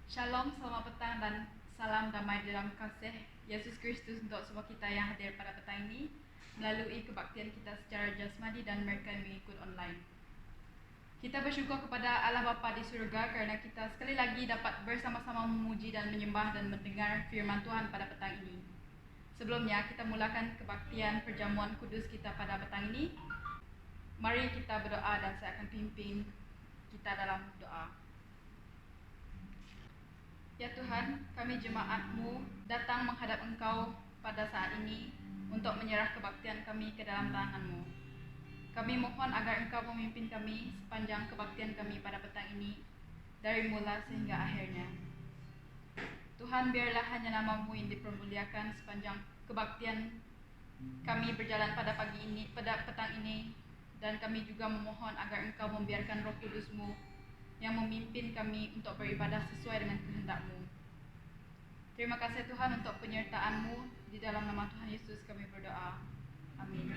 Shalom, selamat petang dan salam damai dalam kasih Yesus Kristus untuk semua kita yang hadir pada petang ini melalui kebaktian kita secara jasmani dan mereka yang mengikut online. Kita bersyukur kepada Allah Bapa di surga kerana kita sekali lagi dapat bersama-sama memuji dan menyembah dan mendengar firman Tuhan pada petang ini. Sebelumnya kita mulakan kebaktian perjamuan kudus kita pada petang ini. Mari kita berdoa dan saya akan pimpin kita dalam doa. Ya Tuhan, kami jemaat-Mu datang menghadap Engkau pada saat ini untuk menyerah kebaktian kami ke dalam tangan-Mu. Kami mohon agar Engkau memimpin kami sepanjang kebaktian kami pada petang ini, dari mula sehingga akhirnya. Tuhan, biarlah hanya nama-Mu yang dipermuliakan sepanjang kebaktian kami berjalan pada petang ini, dan kami juga memohon agar Engkau membiarkan Roh Kudus-Mu yang memimpin kami untuk beribadah sesuai dengan kehendak-Mu. Terima kasih Tuhan untuk penyertaan-Mu. Di dalam nama Tuhan Yesus kami berdoa. Amin.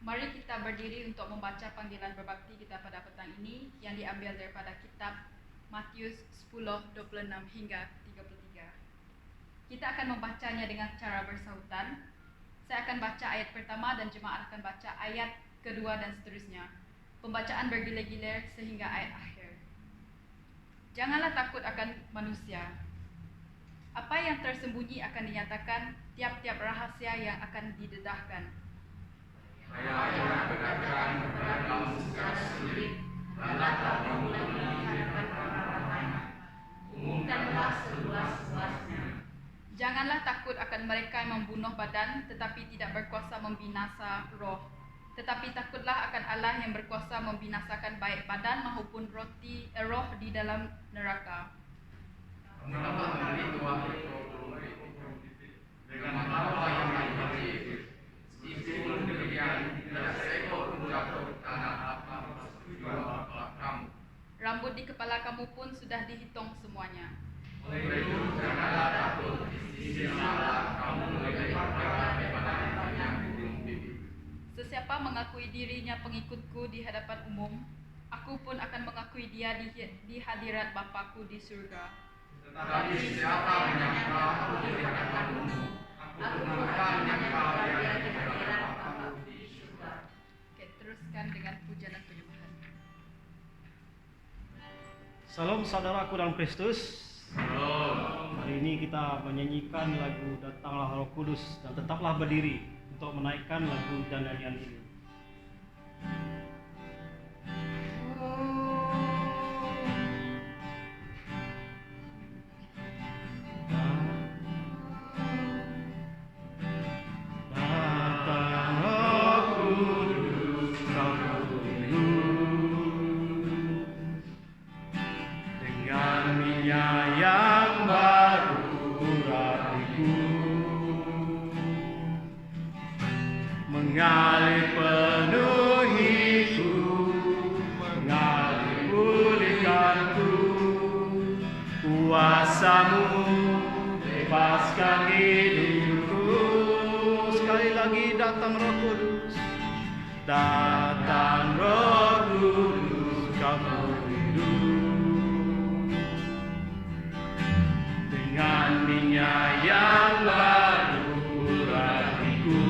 Mari kita berdiri untuk membaca panggilan berbakti kita pada petang ini yang diambil daripada kitab Matius 10:26 hingga 33. Kita akan membacanya dengan cara bersautan. Saya akan baca ayat pertama dan jemaat akan baca ayat kedua dan seterusnya. Pembacaan bergilir-gilir sehingga ayat akhir. Janganlah takut akan manusia. Apa yang tersembunyi akan dinyatakan, tiap-tiap rahasia yang akan didedahkan. Ayat katakan kepada kamu secara sulit, hendaklah kamu di hadapan orang ramai. Umumkanlah seluas-luasnya. Janganlah takut akan mereka yang membunuh badan, tetapi tidak berkuasa membinasa roh. Tetapi takutlah akan Allah yang berkuasa membinasakan baik badan maupun roh di dalam neraka. Kamu dapat memberi wahai dengan apa yang diberi. Meskipun demikian, tidak seekor pun jatuh ke tanah apa persetujuan Bapa kamu. Rambut di kepala kamu pun sudah dihitung semuanya. Oleh itu, janganlah takut, istilah kamu lebih berharga daripada yang di gunung bibi. Sesiapa mengakui dirinya pengikutku di hadapan umum, aku pun akan mengakui dia di hadirat Bapakku di surga. Tetapi siapa menyangka aku di hadapan umum, aku akan menyangka dia di hadapan Bapakku di surga. Oke, teruskan dengan puja dan penyembahan. Salam saudaraku dalam Kristus. Hari ini kita menyanyikan lagu Datanglah Roh Kudus, dan tetaplah berdiri untuk menaikkan lagu dan nyanyian ini. Datang Roh Kudus, kau rindu dengan minyak yang baru hatiku mengalir penuhiku, mengalir pulihkanku. Kuasamu bebaskan hidupku. Sekali lagi, datang Roh Kudus, datang Roh Kudus, kamu rindu dengan minyak yang baru hatiku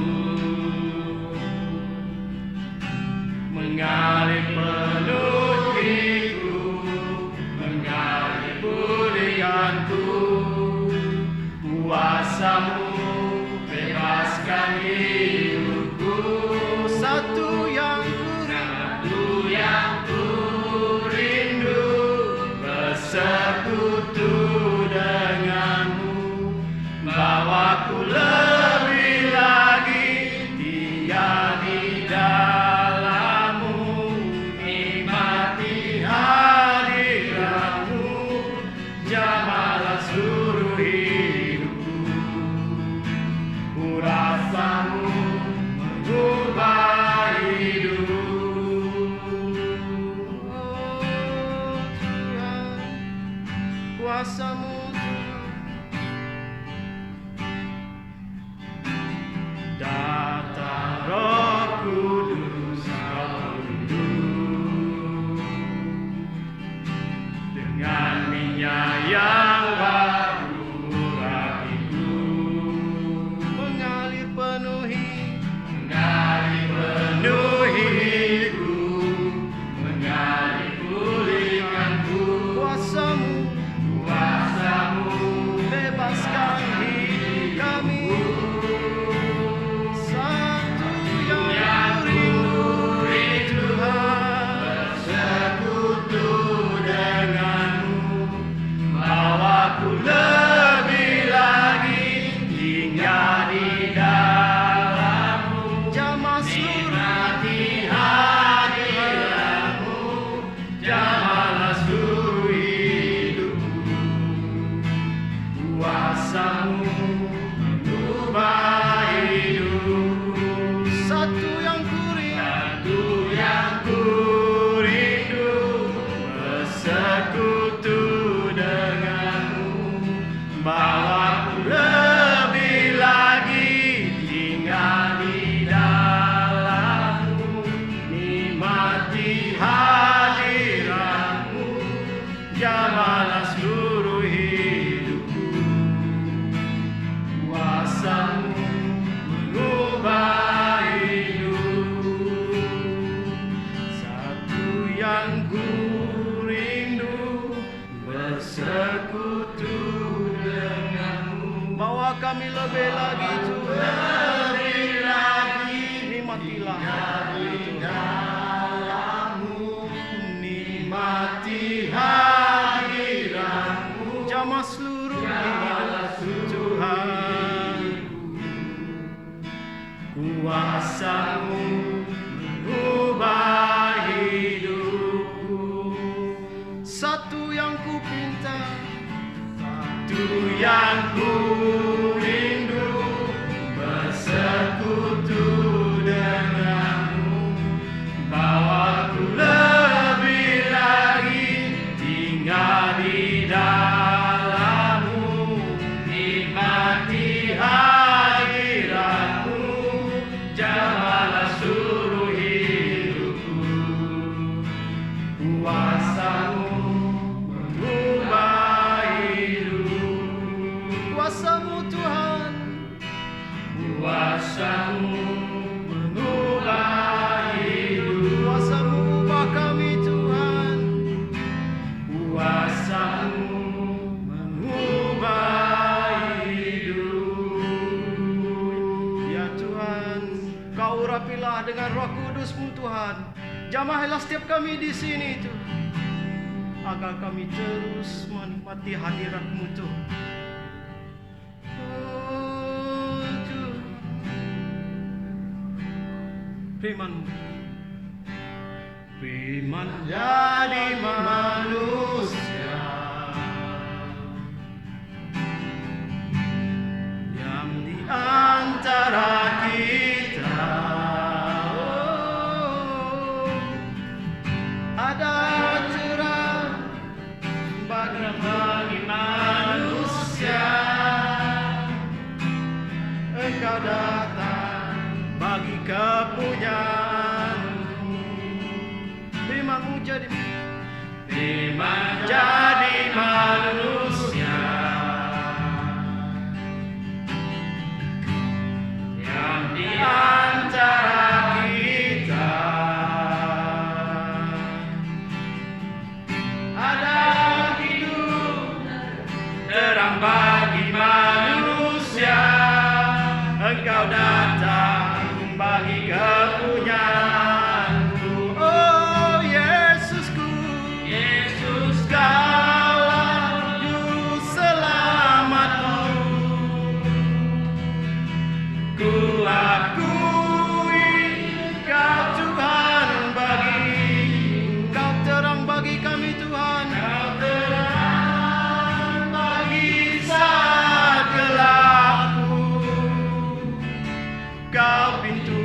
mengalir penuhiku, mengalir pulihkanku. Kuasamu bebaskan hidupku. Satu yang ku rindu, bersekutu denganmu, bawaku lebih lagi tinggal di dalammu, nikmati hadiratmu, jamahlah seluruh hidupku. Rasamu mengubah hidup. Oh Tuhan, kuasamu Tuhan. Datang Roh Kudus, kau rindu dengan minyak yang baru hatiku mengalir penuhiku, mengalir pulihkanku. Kuasamu bebaskan hidup kami. Satu yang rindu Tuhan, bersekutu denganmu, bawaku lebih lagi tinggal di dalammu, jamah nikmati hadiratmu, jamahlah seluruh hidupku. Kuasamu mengubah hidupku. Satu yang ku rindu, bersekutu denganmu, bawaku lebih lagi tinggal di dalammu, nikmati hadiratmu, jamahlah seluruh hidupku. Kuasamu mengubah hidup. Satu yang ku rindu, bersekutu denganmu, bawa kami lebih lagi Tuhan, lebih lagi nikmatilah dalammu, nikmati hadiratmu, jamah seluruh hidup Tuhan. Kuasamu mengubah hidupku. Satu yang ku pinta, satu yang ku rindu, bersekutu denganmu, bawaku lebih lagi tinggal di dalam. Kuasa-Mu mengubah hidup. Kuasa-Mu Tuhan, kuasa-Mu mengubah hidup. Kuasa-Mu ubah kami Tuhan, kuasa-Mu mengubah hidup. Ya Tuhan, Kau urapilah dengan Roh Kudus-Mu Tuhan. Jamahlah setiap kami di sini Tuhan, agar kami terus menikmati hadirat-Mu Tuhan. Oh Tuhan, firman-Mu, firman jadi manusia yang di antara kita. Ada aturan bagi manusia. Engkau datang bagi kepunyaan-Mu. Firman-Mu jadi manusia yang di antara kita. Terang bagi manusia, Engkau datang bagi kepunyaan-Ku. Oh Yesusku, Yesus Kaulah Juru Selamatku. Ku akui Kau Tuhan bagi, Kau terang bagi kami Tuhan. Kau terang bagi saat gelapku. Kau pintu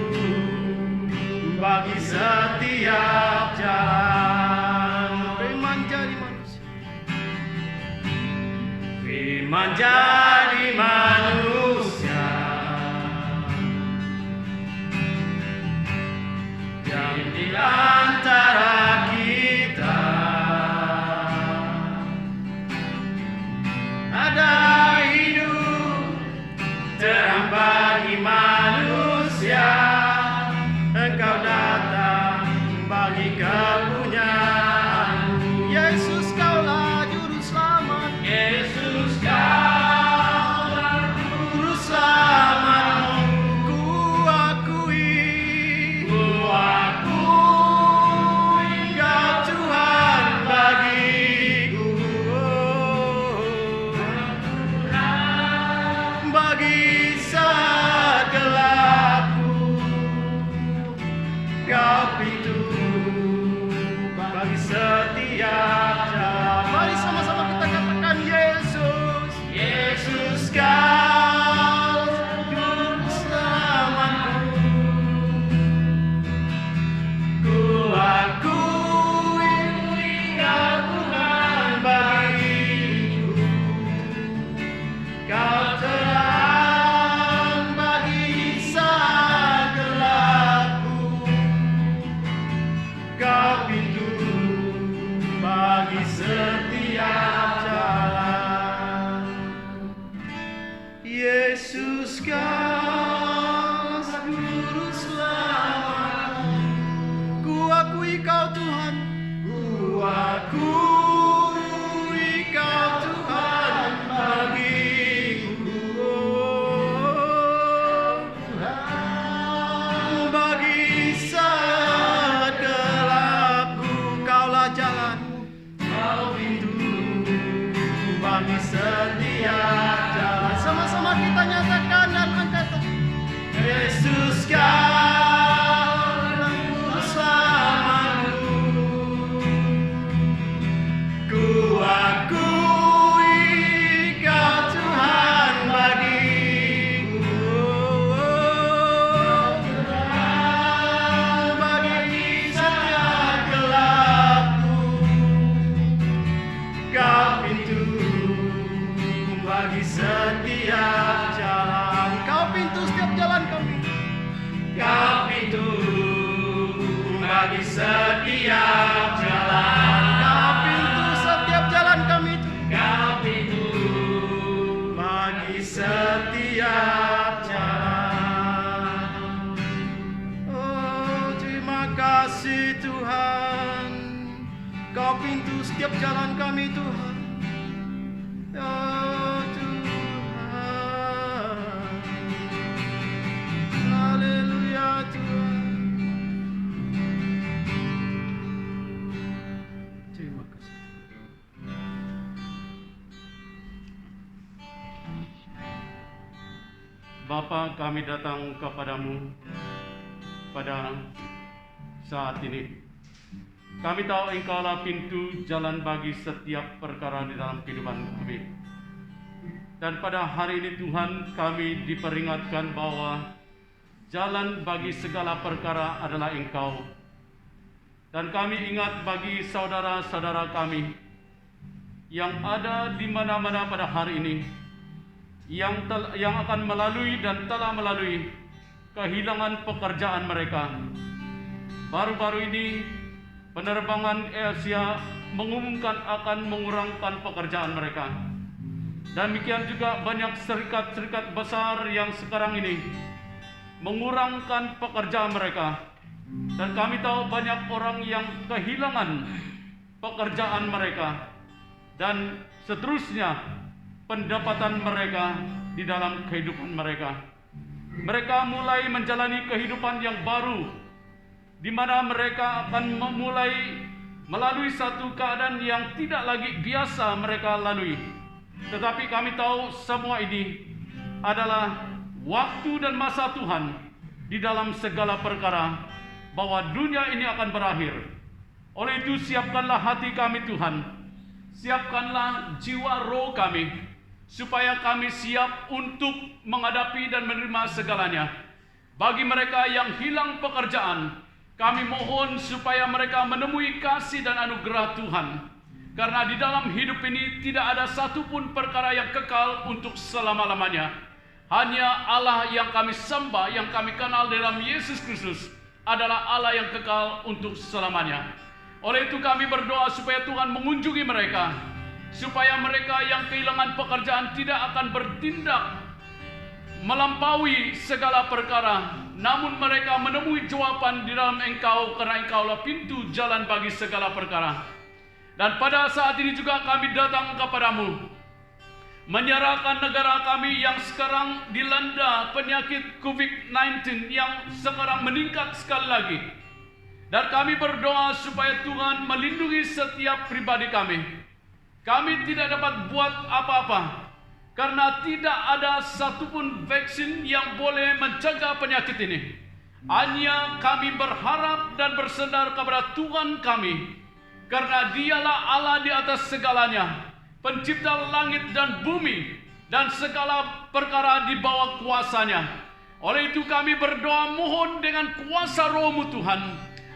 bagi setiap jalan. Firman jadi manusia, firman jadi manusia yang di antara kita. Ada hidup terang bagi manusia. Engkau datang bagi kepunyaan-Mu. Yesus Kaulah Juru Selamat. Yesus Kaulah Juru Selamat. Ku akui Kau Tuhan bagiku. Bagi saat gelapku, Kau pintu bagi setiap jalan. Mari sama-sama kita katakan Yesus, Yesus Kau Juru Selamatku. Ku akui Kau Tuhan bagiku. Kau terang bagi saat gelapku. Kau pintu bagi setiap jalan. Yesus Kau Juru Selamat. Ku akui Kau Tuhan. Ku akui Kau Tuhan bagiku. Bagi saat gelapku, Kaulah jalan, Kau pintu bagi setiap jalan. Sama-sama kita nyatakan dan angkat. Yesus Kaulah Juru Selamatku. Ku akui Kau Tuhan bagiku. Bagi setiap gelapku, pintu setiap jalan kami Tuhan. Ya Tuhan, haleluya Tuhan. Terima kasih. Bapa, kami datang kepadamu pada saat ini. Kami tahu Engkaulah pintu jalan bagi setiap perkara di dalam kehidupan kami. Dan pada hari ini Tuhan, kami diperingatkan bahwa jalan bagi segala perkara adalah Engkau. Dan kami ingat bagi saudara-saudara kami yang ada di mana-mana pada hari ini, yang akan melalui dan telah melalui kehilangan pekerjaan mereka. Baru-baru ini penerbangan Asia mengumumkan akan mengurangkan pekerjaan mereka. Dan demikian juga banyak serikat-serikat besar yang sekarang ini mengurangkan pekerjaan mereka. Dan kami tahu banyak orang yang kehilangan pekerjaan mereka. Dan seterusnya pendapatan mereka di dalam kehidupan mereka. Mereka mulai menjalani kehidupan yang baru, di mana mereka akan memulai melalui satu keadaan yang tidak lagi biasa mereka lalui. Tetapi kami tahu semua ini adalah waktu dan masa Tuhan di dalam segala perkara, bahwa dunia ini akan berakhir. Oleh itu siapkanlah hati kami Tuhan, siapkanlah jiwa roh kami, supaya kami siap untuk menghadapi dan menerima segalanya. Bagi mereka yang hilang pekerjaan, kami mohon supaya mereka menemui kasih dan anugerah Tuhan. Karena di dalam hidup ini tidak ada satupun perkara yang kekal untuk selama-lamanya. Hanya Allah yang kami sembah, yang kami kenal dalam Yesus Kristus, adalah Allah yang kekal untuk selamanya. Oleh itu kami berdoa supaya Tuhan mengunjungi mereka, supaya mereka yang kehilangan pekerjaan tidak akan bertindak melampaui segala perkara, namun mereka menemui jawaban di dalam Engkau, karena Engkaulah pintu jalan bagi segala perkara. Dan pada saat ini juga kami datang kepadamu, menyerahkan negara kami yang sekarang dilanda penyakit COVID-19 yang sekarang meningkat sekali lagi. Dan kami berdoa supaya Tuhan melindungi setiap pribadi kami. Kami tidak dapat buat apa-apa, karena tidak ada satupun vaksin yang boleh mencegah penyakit ini. Hanya kami berharap dan bersandar kepada Tuhan kami, karena Dialah Allah di atas segalanya, pencipta langit dan bumi, dan segala perkara di bawah kuasanya. Oleh itu kami berdoa mohon dengan kuasa Roh-Mu Tuhan,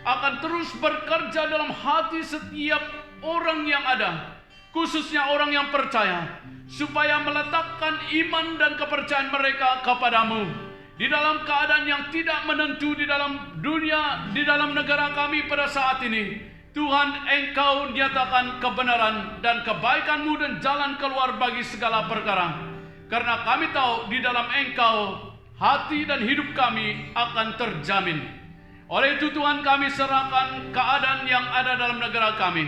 akan terus bekerja dalam hati setiap orang yang ada, khususnya orang yang percaya, supaya meletakkan iman dan kepercayaan mereka kepadamu di dalam keadaan yang tidak menentu di dalam dunia, di dalam negara kami pada saat ini. Tuhan, Engkau nyatakan kebenaran dan kebaikan-Mu dan jalan keluar bagi segala perkara. Karena kami tahu di dalam Engkau hati dan hidup kami akan terjamin. Oleh itu Tuhan, kami serahkan keadaan yang ada dalam negara kami.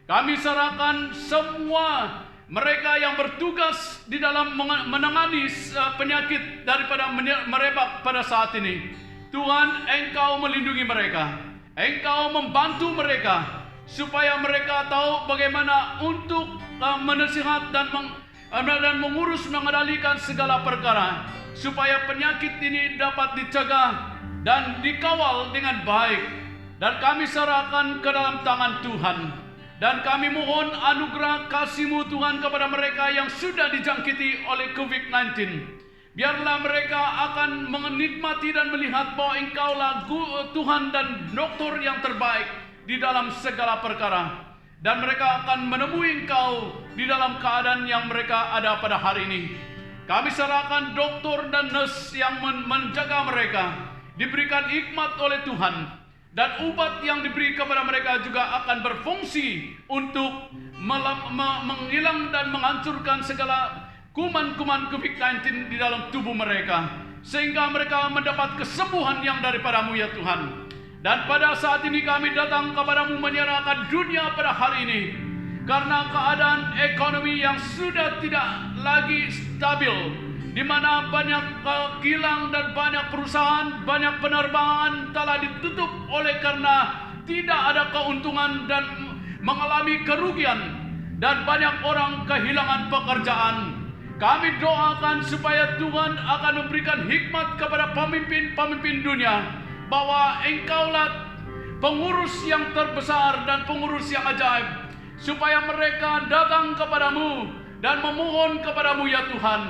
Kami serahkan semua mereka yang bertugas di dalam menangani penyakit daripada merebak pada saat ini. Tuhan, Engkau melindungi mereka, Engkau membantu mereka, supaya mereka tahu bagaimana untuk menasihat dan mengurus, mengendalikan segala perkara, supaya penyakit ini dapat dicegah dan dikawal dengan baik. Dan kami serahkan ke dalam tangan Tuhan. Dan kami mohon anugerah kasih-Mu Tuhan kepada mereka yang sudah dijangkiti oleh COVID-19. Biarlah mereka akan menikmati dan melihat bahwa Engkaulah Tuhan dan dokter yang terbaik di dalam segala perkara. Dan mereka akan menemui Engkau di dalam keadaan yang mereka ada pada hari ini. Kami serahkan dokter dan nurse yang menjaga mereka, diberikan hikmat oleh Tuhan, dan obat yang diberi kepada mereka juga akan berfungsi untuk menghilang dan menghancurkan segala kuman-kuman COVID-19 di dalam tubuh mereka, sehingga mereka mendapat kesembuhan yang daripada-Mu ya Tuhan. Dan pada saat ini kami datang kepadamu menyerahkan dunia pada hari ini, karena keadaan ekonomi yang sudah tidak lagi stabil, di mana banyak kilang dan banyak perusahaan, banyak penerbangan telah ditutup oleh karena tidak ada keuntungan dan mengalami kerugian, dan banyak orang kehilangan pekerjaan. Kami doakan supaya Tuhan akan memberikan hikmat kepada pemimpin-pemimpin dunia, bahwa Engkaulah pengurus yang terbesar dan pengurus yang ajaib, supaya mereka datang kepadamu dan memohon kepadamu ya Tuhan.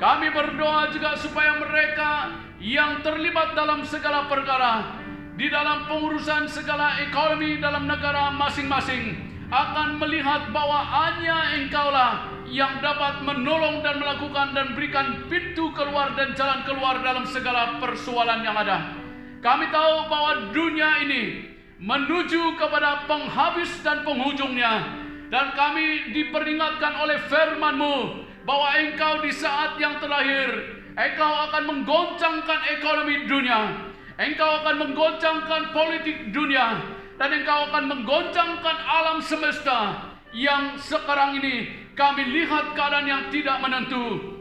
Kami berdoa juga supaya mereka yang terlibat dalam segala perkara, di dalam pengurusan segala ekonomi dalam negara masing-masing, akan melihat bahwa hanya Engkaulah yang dapat menolong dan melakukan dan berikan pintu keluar dan jalan keluar dalam segala persoalan yang ada. Kami tahu bahwa dunia ini menuju kepada penghabis dan penghujungnya, dan kami diperingatkan oleh firman-Mu bahwa Engkau di saat yang terakhir, Engkau akan menggoncangkan ekonomi dunia, Engkau akan menggoncangkan politik dunia, dan Engkau akan menggoncangkan alam semesta yang sekarang ini kami lihat keadaan yang tidak menentu,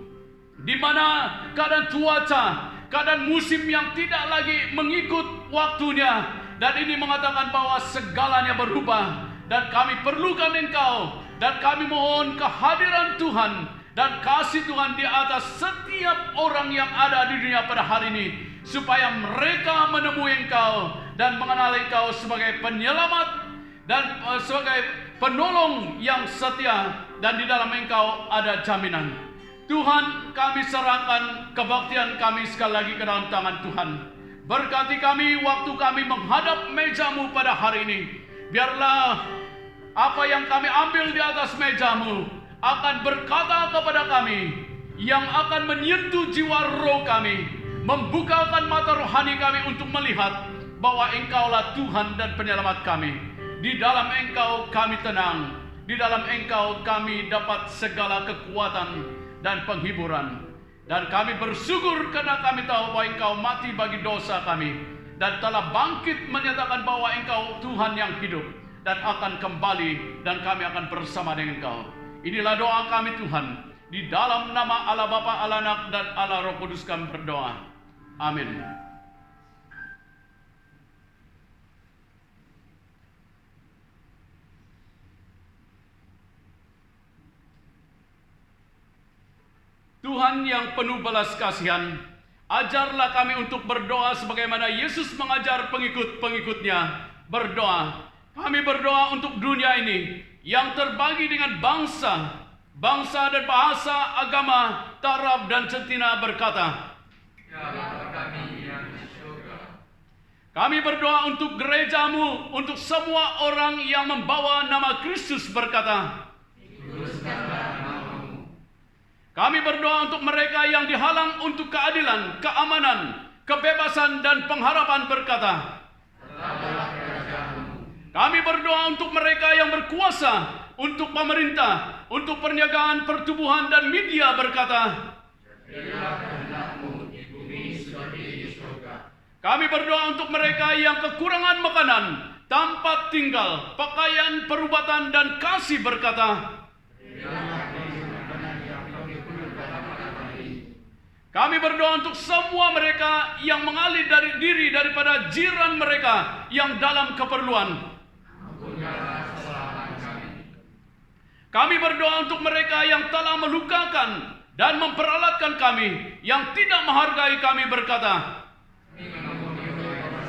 di mana keadaan cuaca, keadaan musim yang tidak lagi mengikut waktunya, dan ini mengatakan bahwa segalanya berubah, dan kami perlukan Engkau, dan kami mohon kehadiran Tuhan dan kasih Tuhan di atas setiap orang yang ada di dunia pada hari ini, supaya mereka menemui Engkau dan mengenal Engkau sebagai penyelamat dan sebagai penolong yang setia, dan di dalam Engkau ada jaminan. Tuhan, kami serahkan kebaktian kami sekali lagi ke dalam tangan Tuhan. Berkati kami waktu kami menghadap meja-Mu pada hari ini. Biarlah apa yang kami ambil di atas meja-Mu akan berkata kepada kami, yang akan menyentuh jiwa roh kami, membukakan mata rohani kami untuk melihat bahwa Engkaulah Tuhan dan penyelamat kami. Di dalam Engkau kami tenang, di dalam Engkau kami dapat segala kekuatan dan penghiburan. Dan kami bersyukur karena kami tahu bahwa Engkau mati bagi dosa kami, dan telah bangkit menyatakan bahwa Engkau Tuhan yang hidup dan akan kembali, dan kami akan bersama dengan Engkau. Inilah doa kami Tuhan, di dalam nama Allah Bapa, Allah Anak, dan Allah Roh Kudus kami berdoa. Amin. Tuhan yang penuh belas kasihan, ajarlah kami untuk berdoa sebagaimana Yesus mengajar pengikut-pengikutnya berdoa. Kami berdoa untuk dunia ini yang terbagi dengan bangsa dan bahasa, agama, taraf dan setina berkata, Ya Bapa kami yang di surga. Kami berdoa untuk gereja-Mu, untuk semua orang yang membawa nama Kristus berkata, Kuduskanlah nama-Mu. Kami berdoa untuk mereka yang dihalang untuk keadilan, keamanan, kebebasan dan pengharapan berkata, Tetaplah kerajaan-Mu. Kami berdoa untuk mereka yang berkuasa, untuk pemerintah, untuk perniagaan, pertumbuhan dan media berkata, Jadilah kehendak-Mu di bumi seperti di surga. Kami berdoa untuk mereka yang kekurangan makanan, tempat tinggal, pakaian, perubatan dan kasih berkata, kami berdoa untuk semua mereka yang mengalir dari diri daripada jiran mereka yang dalam keperluan. Ampunilah kesalahan kami. Kami berdoa untuk mereka yang telah melukakan dan memperalatkan kami, yang tidak menghargai kami berkata, Kami mengampuni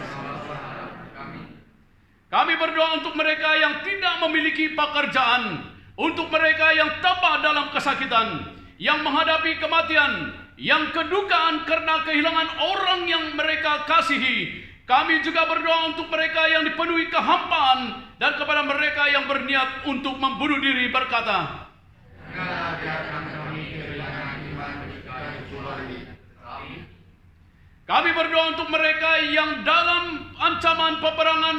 kesalahan kami. kami berdoa untuk mereka yang tidak memiliki pekerjaan, untuk mereka yang tabah dalam kesakitan, yang menghadapi kematian, yang kedukaan karena kehilangan orang yang mereka kasihi. Kami juga berdoa untuk mereka yang dipenuhi kehampaan, dan kepada mereka yang berniat untuk membunuh diri berkata, Janganlah biarkan kami kehilangan iman ketika kecuali. kami berdoa untuk mereka yang dalam ancaman peperangan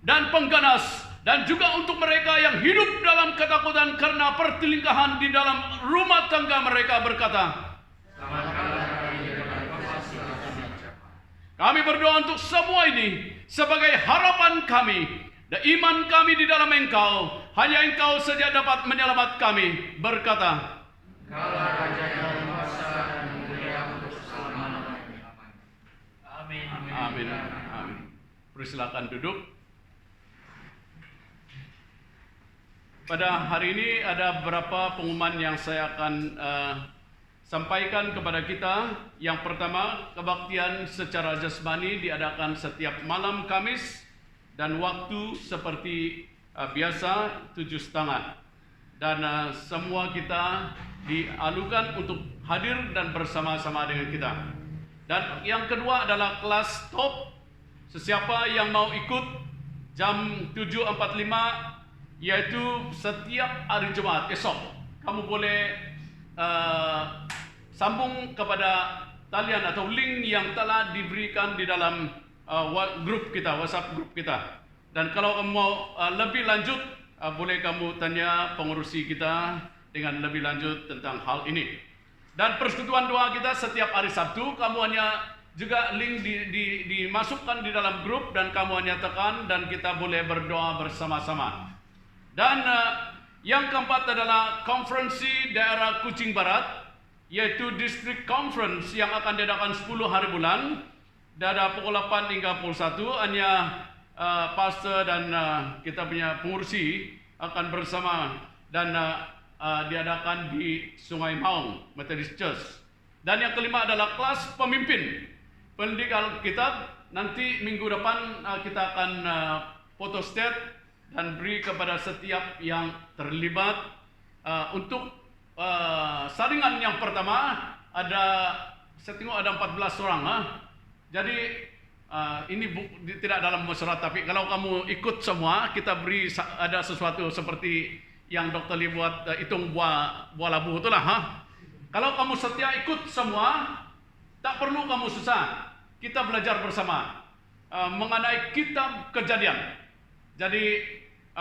dan pengganas, dan juga untuk mereka yang hidup dalam ketakutan karena pertelingkahan di dalam rumah tangga mereka berkata, Selamatkanlah kami dengan kekuasaan kami. kami berdoa untuk semua ini sebagai harapan kami dan iman kami di dalam Engkau. Hanya Engkau saja dapat menyelamat kami. Berkata, Engkaulah Raja yang kuasa dan mulia untuk selama-lamanya. Amin. amin. Amin. Persilakan duduk. Pada hari ini ada beberapa pengumuman yang saya akan sampaikan kepada kita. Yang pertama, kebaktian secara jasmani diadakan setiap malam Kamis dan waktu seperti biasa 7:30. Dan semua kita dialukan untuk hadir dan bersama-sama dengan kita. Dan yang kedua adalah kelas top. Sesiapa yang mau ikut jam 7.45, yaitu setiap hari Jumat esok, kamu boleh sambung kepada talian atau link yang telah diberikan di dalam grup kita, WhatsApp grup kita. Dan kalau kamu mau lebih lanjut, boleh kamu tanya pengurusi kita dengan lebih lanjut tentang hal ini. Dan persekutuan doa kita setiap hari Sabtu, kamu hanya juga link dimasukkan di dalam grup dan kamu hanya tekan dan kita boleh berdoa bersama-sama. Dan yang keempat adalah konferensi daerah Kuching Barat, yaitu District Conference yang akan diadakan 10 hari bulan dari pukul 8 hingga pukul 1. Hanya pastor dan kita punya pengurusi akan bersama dan diadakan di Sungai Maung Methodist Church. Dan yang kelima adalah kelas pemimpin pendidikan Alkitab. Nanti minggu depan kita akan photostat dan beri kepada setiap yang terlibat. Untuk saringan yang pertama saya tengok ada 14 orang. Jadi ini tidak dalam surat, tapi kalau kamu ikut semua, kita beri ada sesuatu seperti yang Dr. Lee buat hitung buah labu itulah. Kalau kamu setia ikut semua, tak perlu kamu susah. Kita belajar bersama mengenai kitab Kejadian. Jadi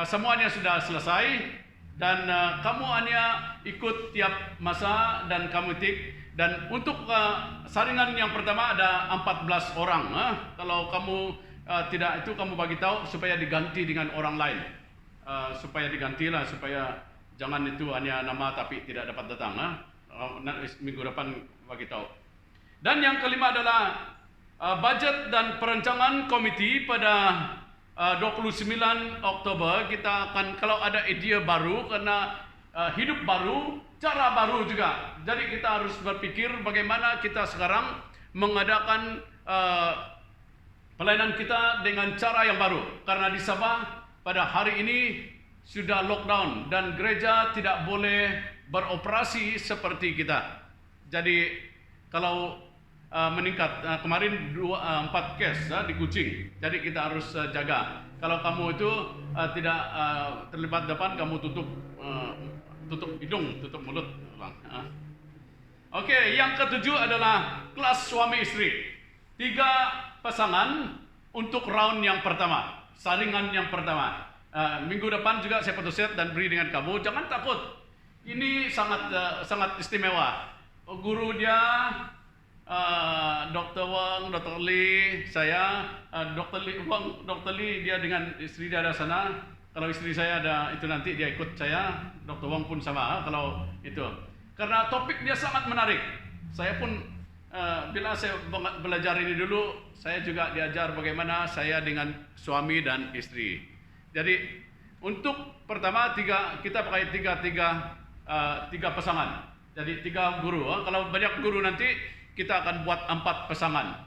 semuanya sudah selesai dan kamu hanya ikut tiap masa dan kamu tik. Dan untuk saringan yang pertama ada 14 orang. Kalau kamu tidak itu, kamu bagi tahu supaya diganti dengan orang lain. Supaya digantilah, supaya jangan itu hanya nama tapi tidak dapat datang. Minggu depan bagi tahu. Dan yang kelima adalah budget dan perancangan komite pada 29 Oktober. Kita akan, kalau ada ide baru, karena hidup baru, cara baru juga. Jadi kita harus berpikir bagaimana kita sekarang mengadakan pelayanan kita dengan cara yang baru. Karena di Sabah pada hari ini sudah lockdown dan gereja tidak boleh beroperasi seperti kita. Jadi kalau meningkat, kemarin 4 case di Kuching. Jadi kita harus jaga. Kalau kamu itu tidak terlibat depan, kamu tutup hidung, tutup mulut. Oke, yang ketujuh adalah kelas suami istri. 3 pasangan untuk round yang pertama, saringan yang pertama. Minggu depan juga saya photostat dan beri dengan kamu. Jangan takut. Ini sangat istimewa. Guru dia Dr. Wang, Dr. Lee, saya, Dr. Lee dia dengan istri dia ada sana. Kalau istri saya ada itu nanti dia ikut saya. Dr. Wang pun sama kalau itu. Karena topik dia sangat menarik. Saya pun bila saya belajar ini dulu, saya juga diajar bagaimana saya dengan suami dan istri. Jadi untuk pertama kita pakai tiga pasangan. Jadi 3 guru. Kalau banyak guru nanti kita akan buat 4 pasangan.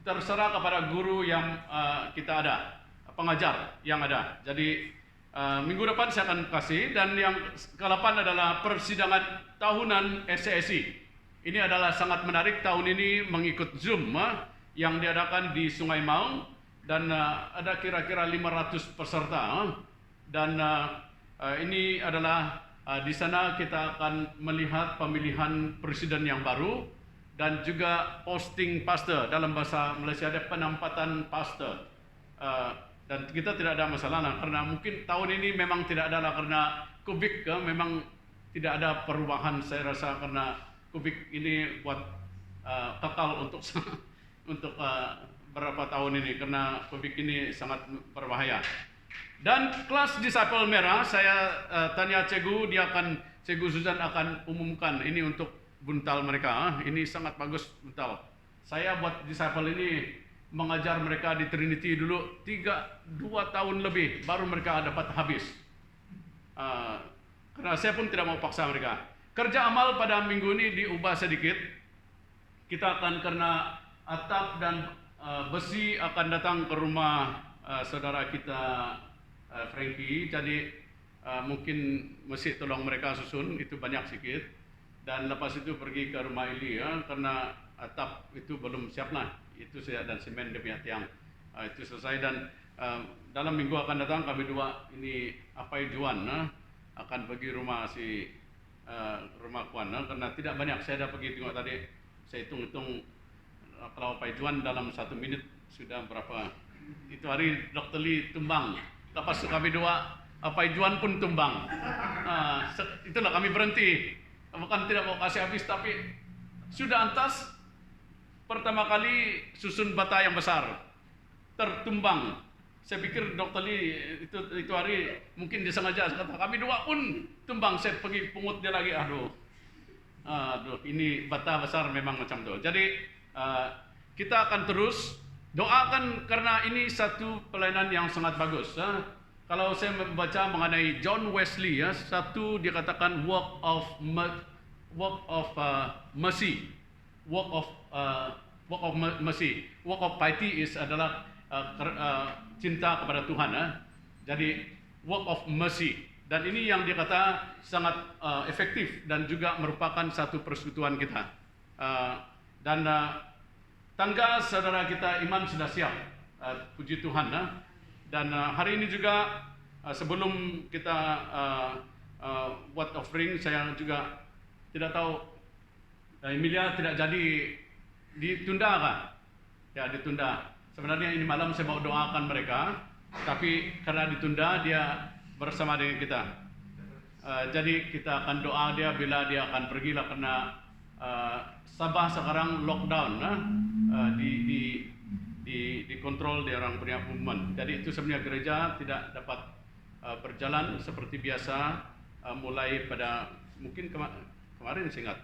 Terserah kepada guru yang kita ada, pengajar yang ada. Jadi minggu depan saya akan kasih. Dan yang ke-8 adalah persidangan tahunan SCSI. Ini adalah sangat menarik. Tahun ini mengikut Zoom yang diadakan di Sungai Maung. Dan ada kira-kira 500 peserta. Dan ini adalah di sana kita akan melihat pemilihan presiden yang baru dan juga posting pastor. Dalam bahasa Malaysia ada penempatan pastor. Dan kita tidak ada masalah karena mungkin tahun ini memang tidak ada karena Covid memang tidak ada perubahan saya rasa karena Covid ini buat kekal untuk berapa tahun ini karena COVID ini sangat berbahaya. Dan kelas disciple merah saya tanya Cikgu Susan akan umumkan ini untuk buntal mereka. Ini sangat bagus buntal. Saya buat disciple ini mengajar mereka di Trinity dulu 2 tahun lebih baru mereka dapat habis. Karena saya pun tidak mau paksa mereka. Kerja amal pada minggu ini diubah sedikit. Kita akan karena atap dan besi akan datang ke rumah saudara kita Frankie. Jadi mungkin mesti tolong mereka susun itu banyak sedikit. Dan lepas itu pergi ke rumah Eli ya, karena atap itu belum siap lah. Itu saya dan semen dia punya tiang itu selesai. Dan dalam minggu akan datang kami dua ini Apai Juan akan pergi rumah rumah Kuan karena tidak banyak. Saya dah pergi tengok tadi, saya hitung-hitung kalau Apai Juan dalam 1 minit sudah berapa. Itu hari Dr. Lee tumbang, lepas kami dua Apai Juan pun tumbang. Itulah kami berhenti, bukan tidak mau kasih habis, tapi sudah antas. Pertama kali susun bata yang besar tertumbang. Saya pikir Dr. Lee itu hari mungkin disengaja, kata kami dua pun tumbang. Saya pergi pungut dia lagi, aduh ini bata besar memang macam tu. Jadi kita akan terus doakan karena ini satu pelayanan yang sangat bagus. Kalau saya membaca mengenai John Wesley ya, satu dia katakan work of mercy, work of mercy, work of piety adalah cinta kepada Tuhan. Jadi work of mercy, dan ini yang dia kata sangat efektif dan juga merupakan satu persekutuan kita. Dan tangga saudara kita Iman sudah siap, puji Tuhan. Dan hari ini juga sebelum kita buat offering, saya juga tidak tahu Emilia tidak jadi ditunda kah? Ya ditunda. Sebenarnya ini malam saya mau doakan mereka, tapi karena ditunda dia bersama dengan kita. Jadi kita akan doa dia bila dia akan pergilah karena Sabah sekarang lockdown, dikontrol di orang punya pengumuman. Jadi itu sebenarnya gereja tidak dapat berjalan seperti biasa mulai pada mungkin kemarin saya ingat.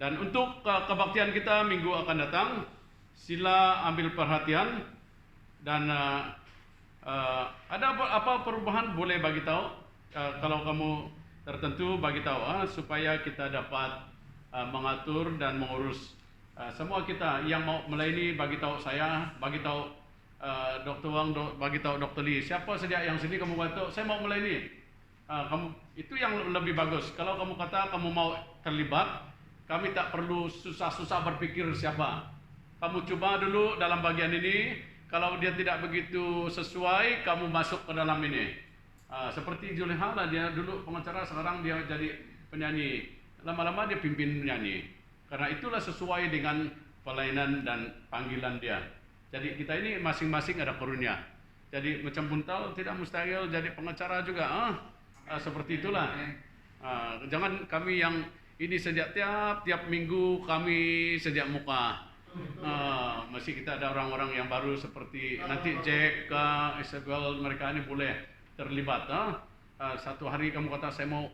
Dan untuk kebaktian kita minggu akan datang, sila ambil perhatian. Dan ada apa perubahan boleh bagi tahu. Kalau kamu tertentu bagi tahu supaya kita dapat mengatur dan mengurus semua kita yang mau melayani. Bagi tahu saya, bagi tahu Dr. Wang, bagi tahu Dr. Lee, siapa saja yang sini kamu bantu, saya mau melayani. Kamu itu yang lebih bagus. Kalau kamu kata kamu mau terlibat, kami tak perlu susah-susah berpikir siapa. Kamu coba dulu dalam bagian ini, kalau dia tidak begitu sesuai, kamu masuk ke dalam ini. Seperti Juleha lah, dia dulu pengacara, sekarang dia jadi penyanyi. Lama-lama dia pimpin penyanyi. Karena itulah sesuai dengan pelayanan dan panggilan dia. Jadi kita ini masing-masing ada karunia. Jadi macam buntal tidak mustahil jadi pengacara juga. Seperti itulah. Jangan kami yang ini sejak tiap minggu kami sejak muka. Masih kita ada orang-orang yang baru seperti nanti Jack, Isabel, mereka ini boleh terlibat. Satu hari kamu kata saya mau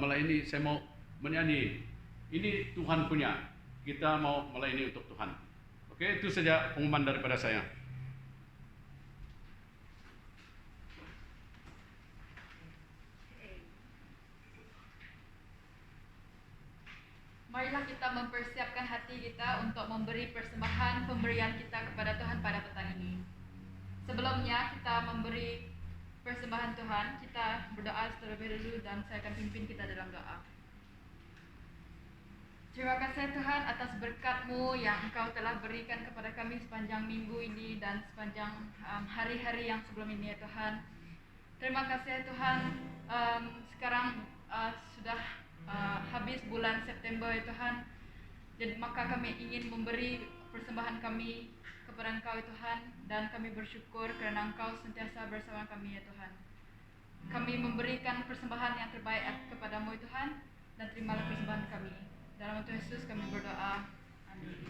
melayani, saya mau menyanyi. Ini Tuhan punya. Kita mau melayani untuk Tuhan. Oke, itu saja pengumuman daripada saya. Marilah kita mempersiapkan hati kita untuk memberi persembahan pemberian kita kepada Tuhan pada petang ini. Sebelumnya kita memberi persembahan Tuhan, kita berdoa terlebih dahulu dan saya akan pimpin kita dalam doa. Terima kasih Tuhan atas berkat-Mu yang Engkau telah berikan kepada kami sepanjang minggu ini dan sepanjang hari-hari yang sebelum ini ya Tuhan. Terima kasih ya Tuhan, sekarang sudah habis bulan September ya Tuhan. Jadi maka kami ingin memberi persembahan kami kepada Engkau ya Tuhan, dan kami bersyukur kerana Engkau sentiasa bersama kami ya Tuhan. Kami memberikan persembahan yang terbaik kepada-Mu ya Tuhan, dan terimalah persembahan kami. Dalam nama Tuhan Yesus kami berdoa. Amin.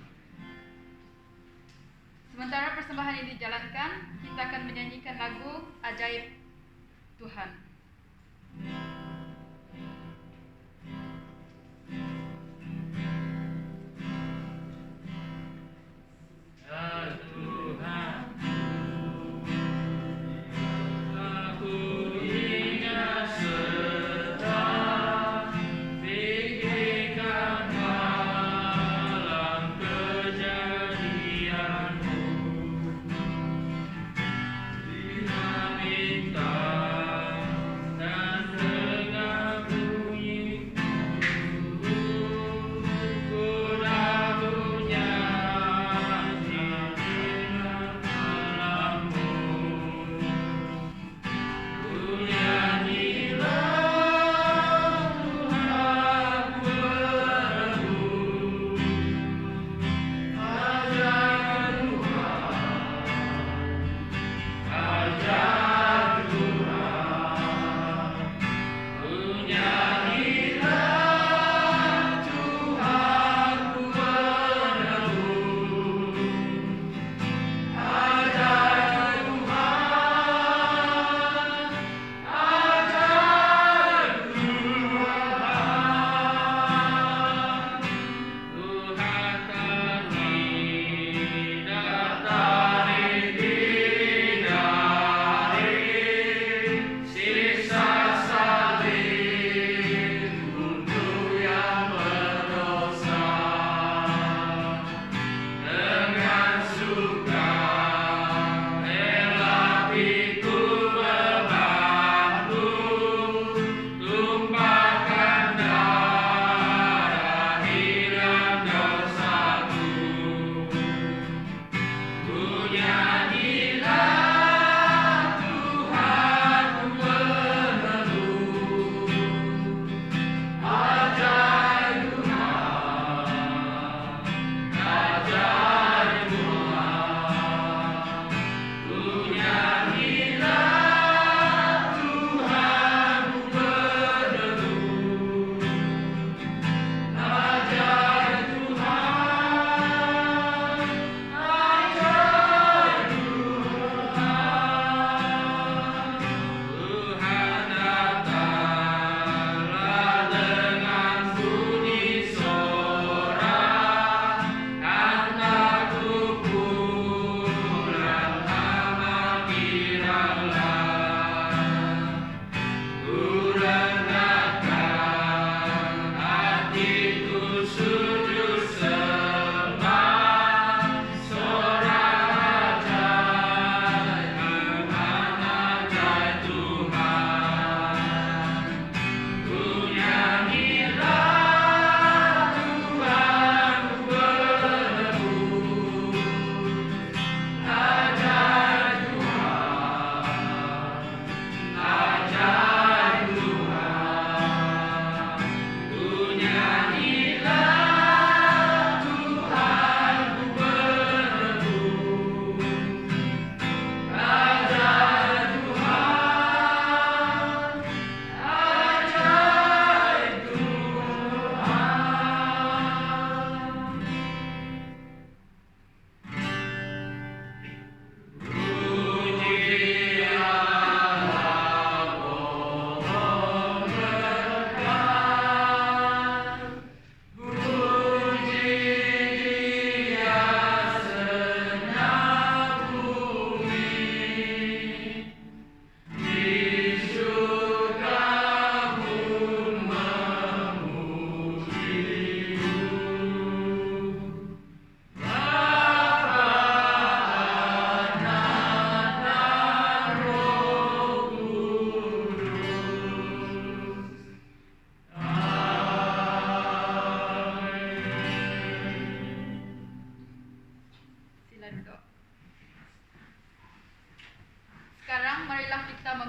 Sementara persembahan ini dijalankan, kita akan menyanyikan lagu Ajaib Tuhan.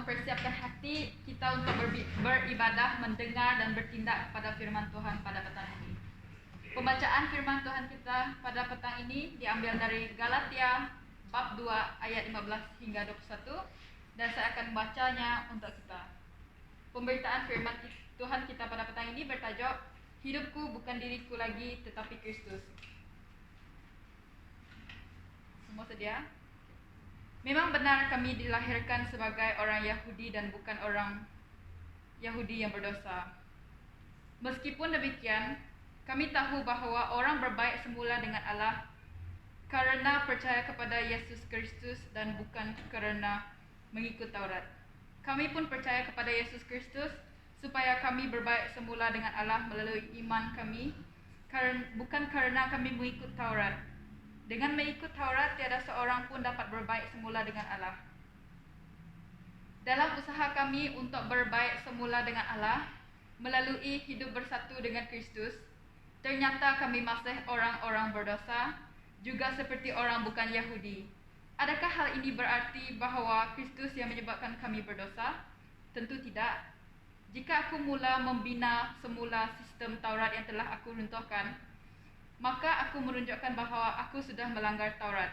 mempersiapkan hati kita untuk beribadah, mendengar dan bertindak pada firman Tuhan pada petang ini. Pembacaan firman Tuhan kita pada petang ini diambil dari Galatia bab 2 ayat 15 hingga 21 dan saya akan membacanya untuk kita. Pemberitaan firman Tuhan kita pada petang ini bertajuk Hidupku bukan diriku lagi tetapi Kristus. Semua sedia? Memang benar kami dilahirkan sebagai orang Yahudi dan bukan orang Yahudi yang berdosa. Meskipun demikian, kami tahu bahwa orang berbaik semula dengan Allah karena percaya kepada Yesus Kristus dan bukan karena mengikut Taurat. Kami pun percaya kepada Yesus Kristus supaya kami berbaik semula dengan Allah melalui iman kami, bukan karena kami mengikut Taurat. Dengan mengikut Taurat, tiada seorang pun dapat berbaik semula dengan Allah. Dalam usaha kami untuk berbaik semula dengan Allah, melalui hidup bersatu dengan Kristus, ternyata kami masih orang-orang berdosa, juga seperti orang bukan Yahudi. Adakah hal ini berarti bahwa Kristus yang menyebabkan kami berdosa? Tentu tidak. Jika aku mula membina semula sistem Taurat yang telah aku runtuhkan, maka aku menunjukkan bahwa aku sudah melanggar Taurat.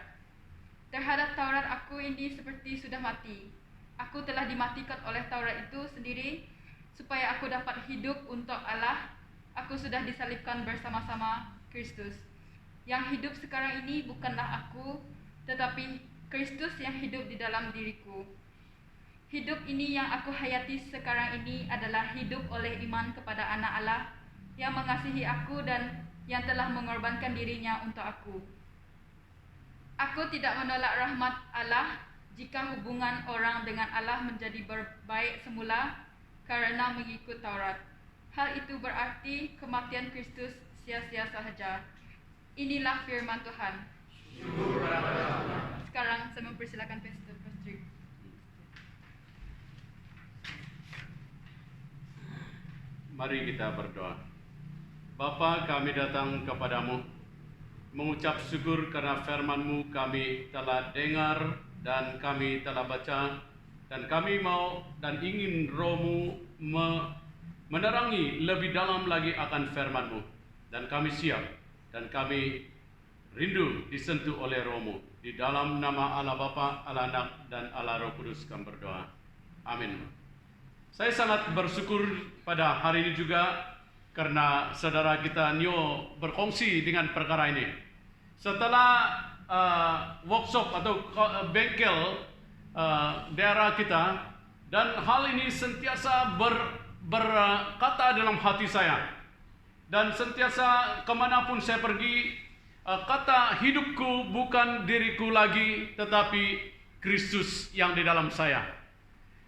Terhadap Taurat aku ini seperti sudah mati. Aku telah dimatikan oleh Taurat itu sendiri supaya aku dapat hidup untuk Allah. Aku sudah disalibkan bersama-sama Kristus. Yang hidup sekarang ini bukanlah aku, tetapi Kristus yang hidup di dalam diriku. Hidup ini yang aku hayati sekarang ini adalah hidup oleh iman kepada Anak Allah yang mengasihi aku dan yang telah mengorbankan dirinya untuk aku. Aku tidak menolak rahmat Allah jika hubungan orang dengan Allah menjadi berbaik semula karena mengikut Taurat. Hal itu berarti kematian Kristus sia-sia sahaja. Inilah firman Tuhan. Sekarang saya mempersilakan Pastor Patrick. Mari kita berdoa. Bapa, kami datang kepadamu mengucap syukur karena firman-Mu kami telah dengar dan kami telah baca, dan kami mau dan ingin Roh-Mu menerangi lebih dalam lagi akan firman-Mu, dan kami siap dan kami rindu disentuh oleh Roh-Mu. Di dalam nama Allah Bapa, Allah Anak, dan Allah Roh Kudus kami berdoa. Amin. Saya sangat bersyukur pada hari ini juga karena saudara kita Nio berkongsi dengan perkara ini. Setelah workshop atau bengkel daerah kita, dan hal ini sentiasa berkata dalam hati saya, dan sentiasa kemanapun saya pergi, kata hidupku bukan diriku lagi, tetapi Kristus yang di dalam saya.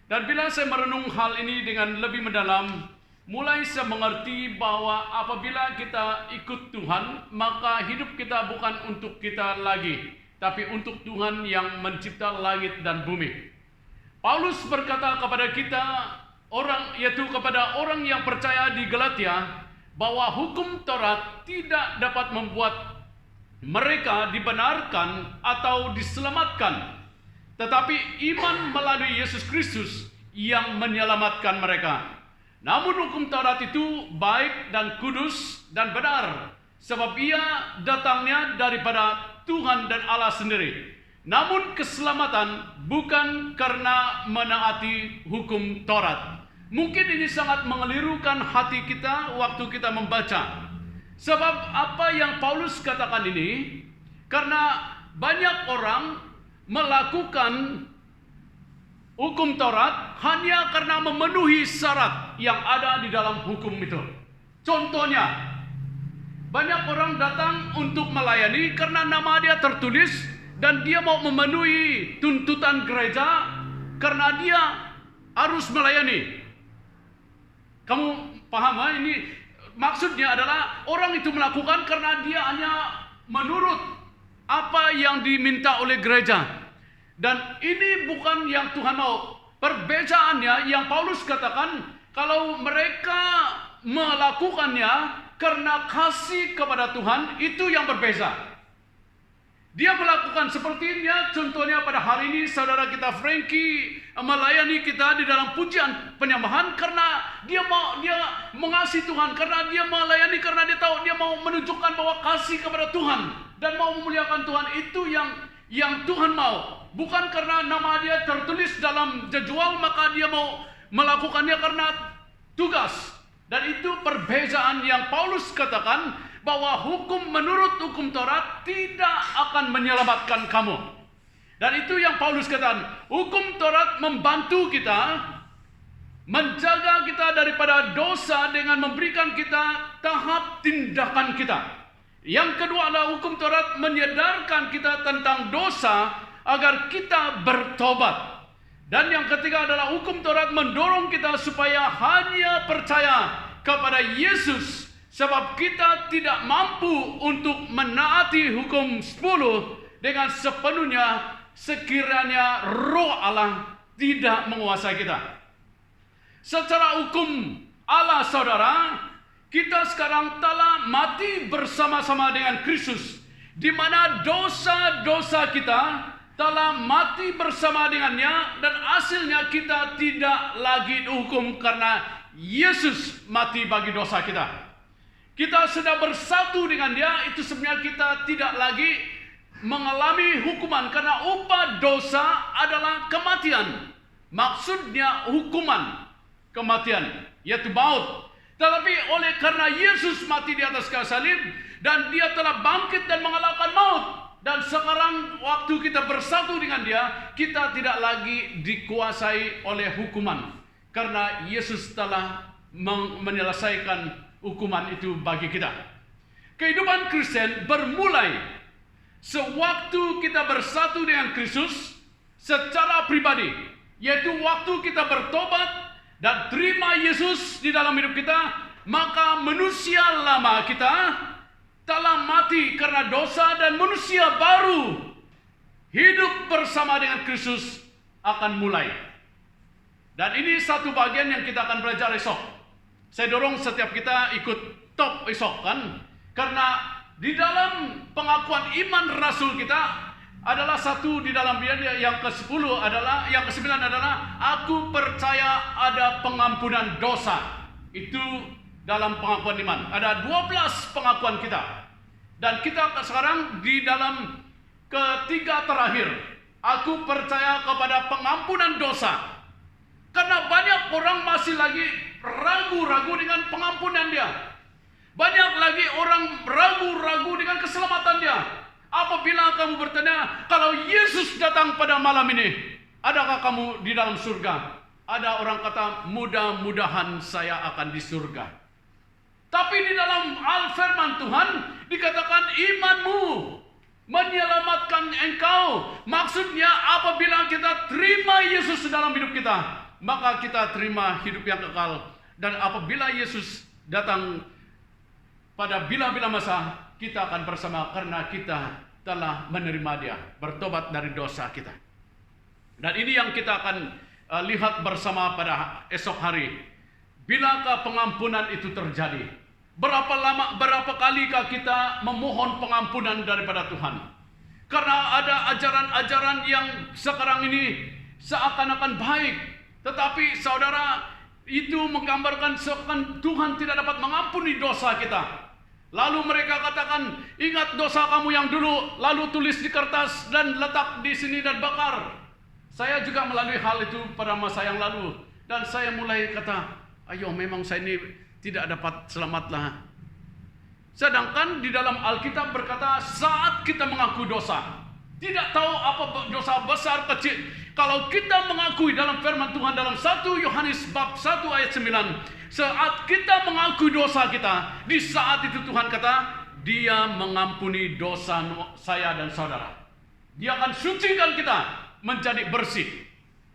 Dan bila saya merenung hal ini dengan lebih mendalam, mulai saya mengerti bahwa apabila kita ikut Tuhan, maka hidup kita bukan untuk kita lagi, tapi untuk Tuhan yang mencipta langit dan bumi. Paulus berkata kepada kita, yaitu kepada orang yang percaya di Galatia, bahwa hukum Taurat tidak dapat membuat mereka dibenarkan atau diselamatkan, tetapi iman melalui Yesus Kristus yang menyelamatkan mereka. Namun hukum Taurat itu baik dan kudus dan benar, sebab ia datangnya daripada Tuhan dan Allah sendiri. Namun keselamatan bukan karena menaati hukum Taurat. Mungkin ini sangat mengelirukan hati kita waktu kita membaca. Sebab apa yang Paulus katakan ini, karena banyak orang melakukan hukum Taurat hanya karena memenuhi syarat yang ada di dalam hukum itu. Contohnya, banyak orang datang untuk melayani karena nama dia tertulis dan dia mau memenuhi tuntutan gereja karena dia harus melayani. Kamu paham? Ini maksudnya adalah orang itu melakukan karena dia hanya menurut apa yang diminta oleh gereja. Dan ini bukan yang Tuhan mau. Perbedaannya yang Paulus katakan, kalau mereka melakukannya karena kasih kepada Tuhan, itu yang berbeza. Dia melakukan sepertinya, contohnya pada hari ini saudara kita Frankie melayani kita di dalam pujian penyembahan karena dia mengasihi Tuhan, karena dia melayani karena dia tahu dia mau menunjukkan bahwa kasih kepada Tuhan dan mau memuliakan Tuhan. Itu yang Tuhan mau. Bukan karena nama dia tertulis dalam jadwal maka dia mau melakukannya karena tugas. Dan itu perbezaan yang Paulus katakan bahwa hukum menurut hukum Taurat tidak akan menyelamatkan kamu. Dan itu yang Paulus katakan, hukum Taurat membantu kita, menjaga kita daripada dosa dengan memberikan kita tahap tindakan kita. Yang kedua adalah hukum Taurat menyadarkan kita tentang dosa agar kita bertobat. Dan yang ketiga adalah hukum Taurat mendorong kita supaya hanya percaya kepada Yesus, sebab kita tidak mampu untuk menaati hukum 10 dengan sepenuhnya sekiranya Roh Allah tidak menguasai kita. Secara hukum Allah, saudara, kita sekarang telah mati bersama-sama dengan Kristus, di mana dosa-dosa kita telah mati bersama dengannya, dan hasilnya kita tidak lagi dihukum karena Yesus mati bagi dosa kita. Kita sudah bersatu dengan Dia, itu sebenarnya kita tidak lagi mengalami hukuman, karena upah dosa adalah kematian. Maksudnya hukuman kematian, yaitu maut. Tetapi oleh karena Yesus mati di atas kayu salib dan Dia telah bangkit dan mengalahkan maut, dan sekarang waktu kita bersatu dengan Dia, kita tidak lagi dikuasai oleh hukuman, karena Yesus telah menyelesaikan hukuman itu bagi kita. Kehidupan Kristen bermulai sewaktu kita bersatu dengan Kristus secara pribadi, yaitu waktu kita bertobat dan terima Yesus di dalam hidup kita. Maka manusia lama kita telah mati karena dosa, dan manusia baru hidup bersama dengan Kristus akan mulai. Dan ini satu bagian yang kita akan belajar esok. Saya dorong setiap kita ikut top esok kan, karena di dalam pengakuan iman rasul kita adalah satu di dalam yang ke-10 adalah, yang ke-9 adalah aku percaya ada pengampunan dosa. Itu dalam pengakuan iman. Ada 12 pengakuan kita. Dan kita sekarang di dalam ketiga terakhir. Aku percaya kepada pengampunan dosa. Karena banyak orang masih lagi ragu-ragu dengan pengampunan dia. Banyak lagi orang ragu-ragu dengan keselamatan dia. Apabila kamu bertanya, kalau Yesus datang pada malam ini, adakah kamu di dalam surga? Ada orang kata, mudah-mudahan saya akan di surga. Tapi di dalam firman Tuhan dikatakan imanmu menyelamatkan engkau. Maksudnya apabila kita terima Yesus dalam hidup kita, maka kita terima hidup yang kekal. Dan apabila Yesus datang pada bila-bila masa, kita akan bersama karena kita telah menerima Dia, bertobat dari dosa kita. Dan ini yang kita akan lihat bersama pada esok hari. Bilakah pengampunan itu terjadi? Berapa kalikah kita memohon pengampunan daripada Tuhan? Karena ada ajaran-ajaran yang sekarang ini seakan-akan baik, tetapi saudara, itu menggambarkan seakan Tuhan tidak dapat mengampuni dosa kita. Lalu mereka katakan, ingat dosa kamu yang dulu, lalu tulis di kertas dan letak di sini dan bakar. Saya juga melalui hal itu pada masa yang lalu, dan saya mulai kata, ayo memang saya ini tidak dapat selamatlah. Sedangkan di dalam Alkitab berkata, saat kita mengaku dosa, tidak tahu apa dosa besar kecil, kalau kita mengakui dalam firman Tuhan dalam 1 Yohanes bab 1 ayat 9, saat kita mengakui dosa kita, di saat itu Tuhan kata, Dia mengampuni dosa saya dan saudara. Dia akan sucikan kita menjadi bersih.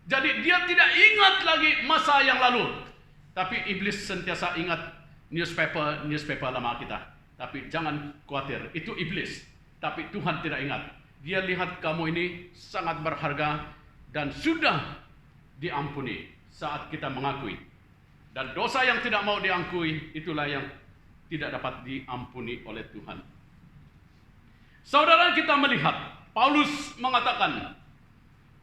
Jadi Dia tidak ingat lagi masa yang lalu. Tapi iblis sentiasa ingat newspaper lama kita. Tapi jangan khawatir, itu iblis. Tapi Tuhan tidak ingat. Dia lihat kamu ini sangat berharga dan sudah diampuni saat kita mengakui. Dan dosa yang tidak mau diampuni, itulah yang tidak dapat diampuni oleh Tuhan. Saudara, kita melihat Paulus mengatakan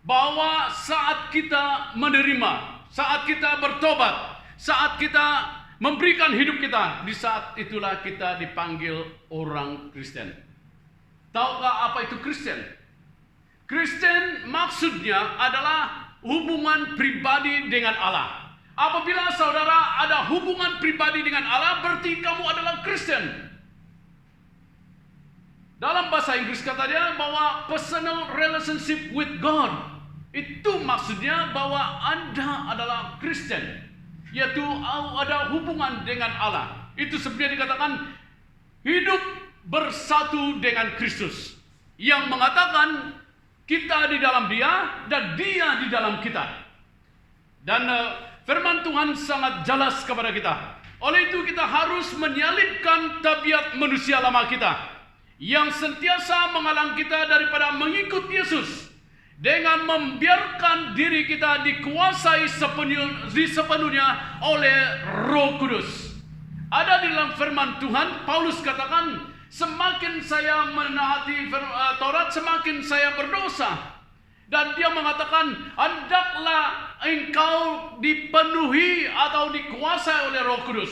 bahwa saat kita menerima, saat kita bertobat, saat kita memberikan hidup kita, di saat itulah kita dipanggil orang Kristen. Tahukah apa itu Kristen? Kristen maksudnya adalah hubungan pribadi dengan Allah. Apabila saudara ada hubungan pribadi dengan Allah, berarti kamu adalah Kristen. Dalam bahasa Inggris katanya bahwa personal relationship with God. Itu maksudnya bahwa Anda adalah Kristen, yaitu ada hubungan dengan Allah. Itu sebenarnya dikatakan hidup bersatu dengan Kristus, yang mengatakan kita di dalam Dia dan Dia di dalam kita. Dan firman Tuhan sangat jelas kepada kita. Oleh itu kita harus menyalibkan tabiat manusia lama kita yang sentiasa menghalang kita daripada mengikut Yesus, dengan membiarkan diri kita dikuasai sepenuhnya oleh Roh Kudus. Ada di dalam firman Tuhan, Paulus katakan, semakin saya menaati Taurat, semakin saya berdosa. Dan dia mengatakan, hendaklah engkau dipenuhi atau dikuasai oleh Roh Kudus.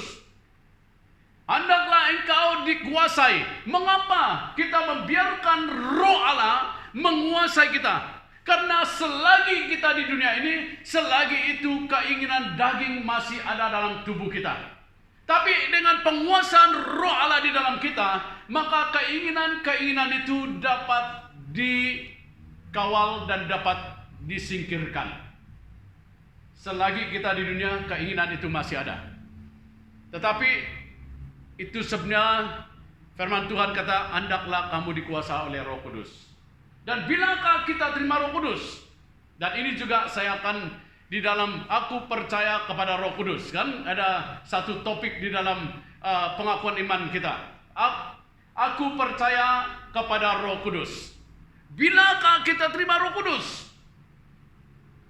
Hendaklah engkau dikuasai. Mengapa kita membiarkan Roh Allah menguasai kita? Karena selagi kita di dunia ini, selagi itu keinginan daging masih ada dalam tubuh kita. Tapi dengan penguasaan Roh Allah di dalam kita, maka keinginan-keinginan itu dapat dikawal dan dapat disingkirkan. Selagi kita di dunia, keinginan itu masih ada. Tetapi itu sebenarnya firman Tuhan kata, hendaklah kamu dikuasai oleh Roh Kudus. Dan bilakah kita terima Roh Kudus? Dan ini juga saya akan di dalam aku percaya kepada Roh Kudus, kan ada satu topik di dalam pengakuan iman kita. Aku percaya kepada Roh Kudus. Bilakah kita terima Roh Kudus?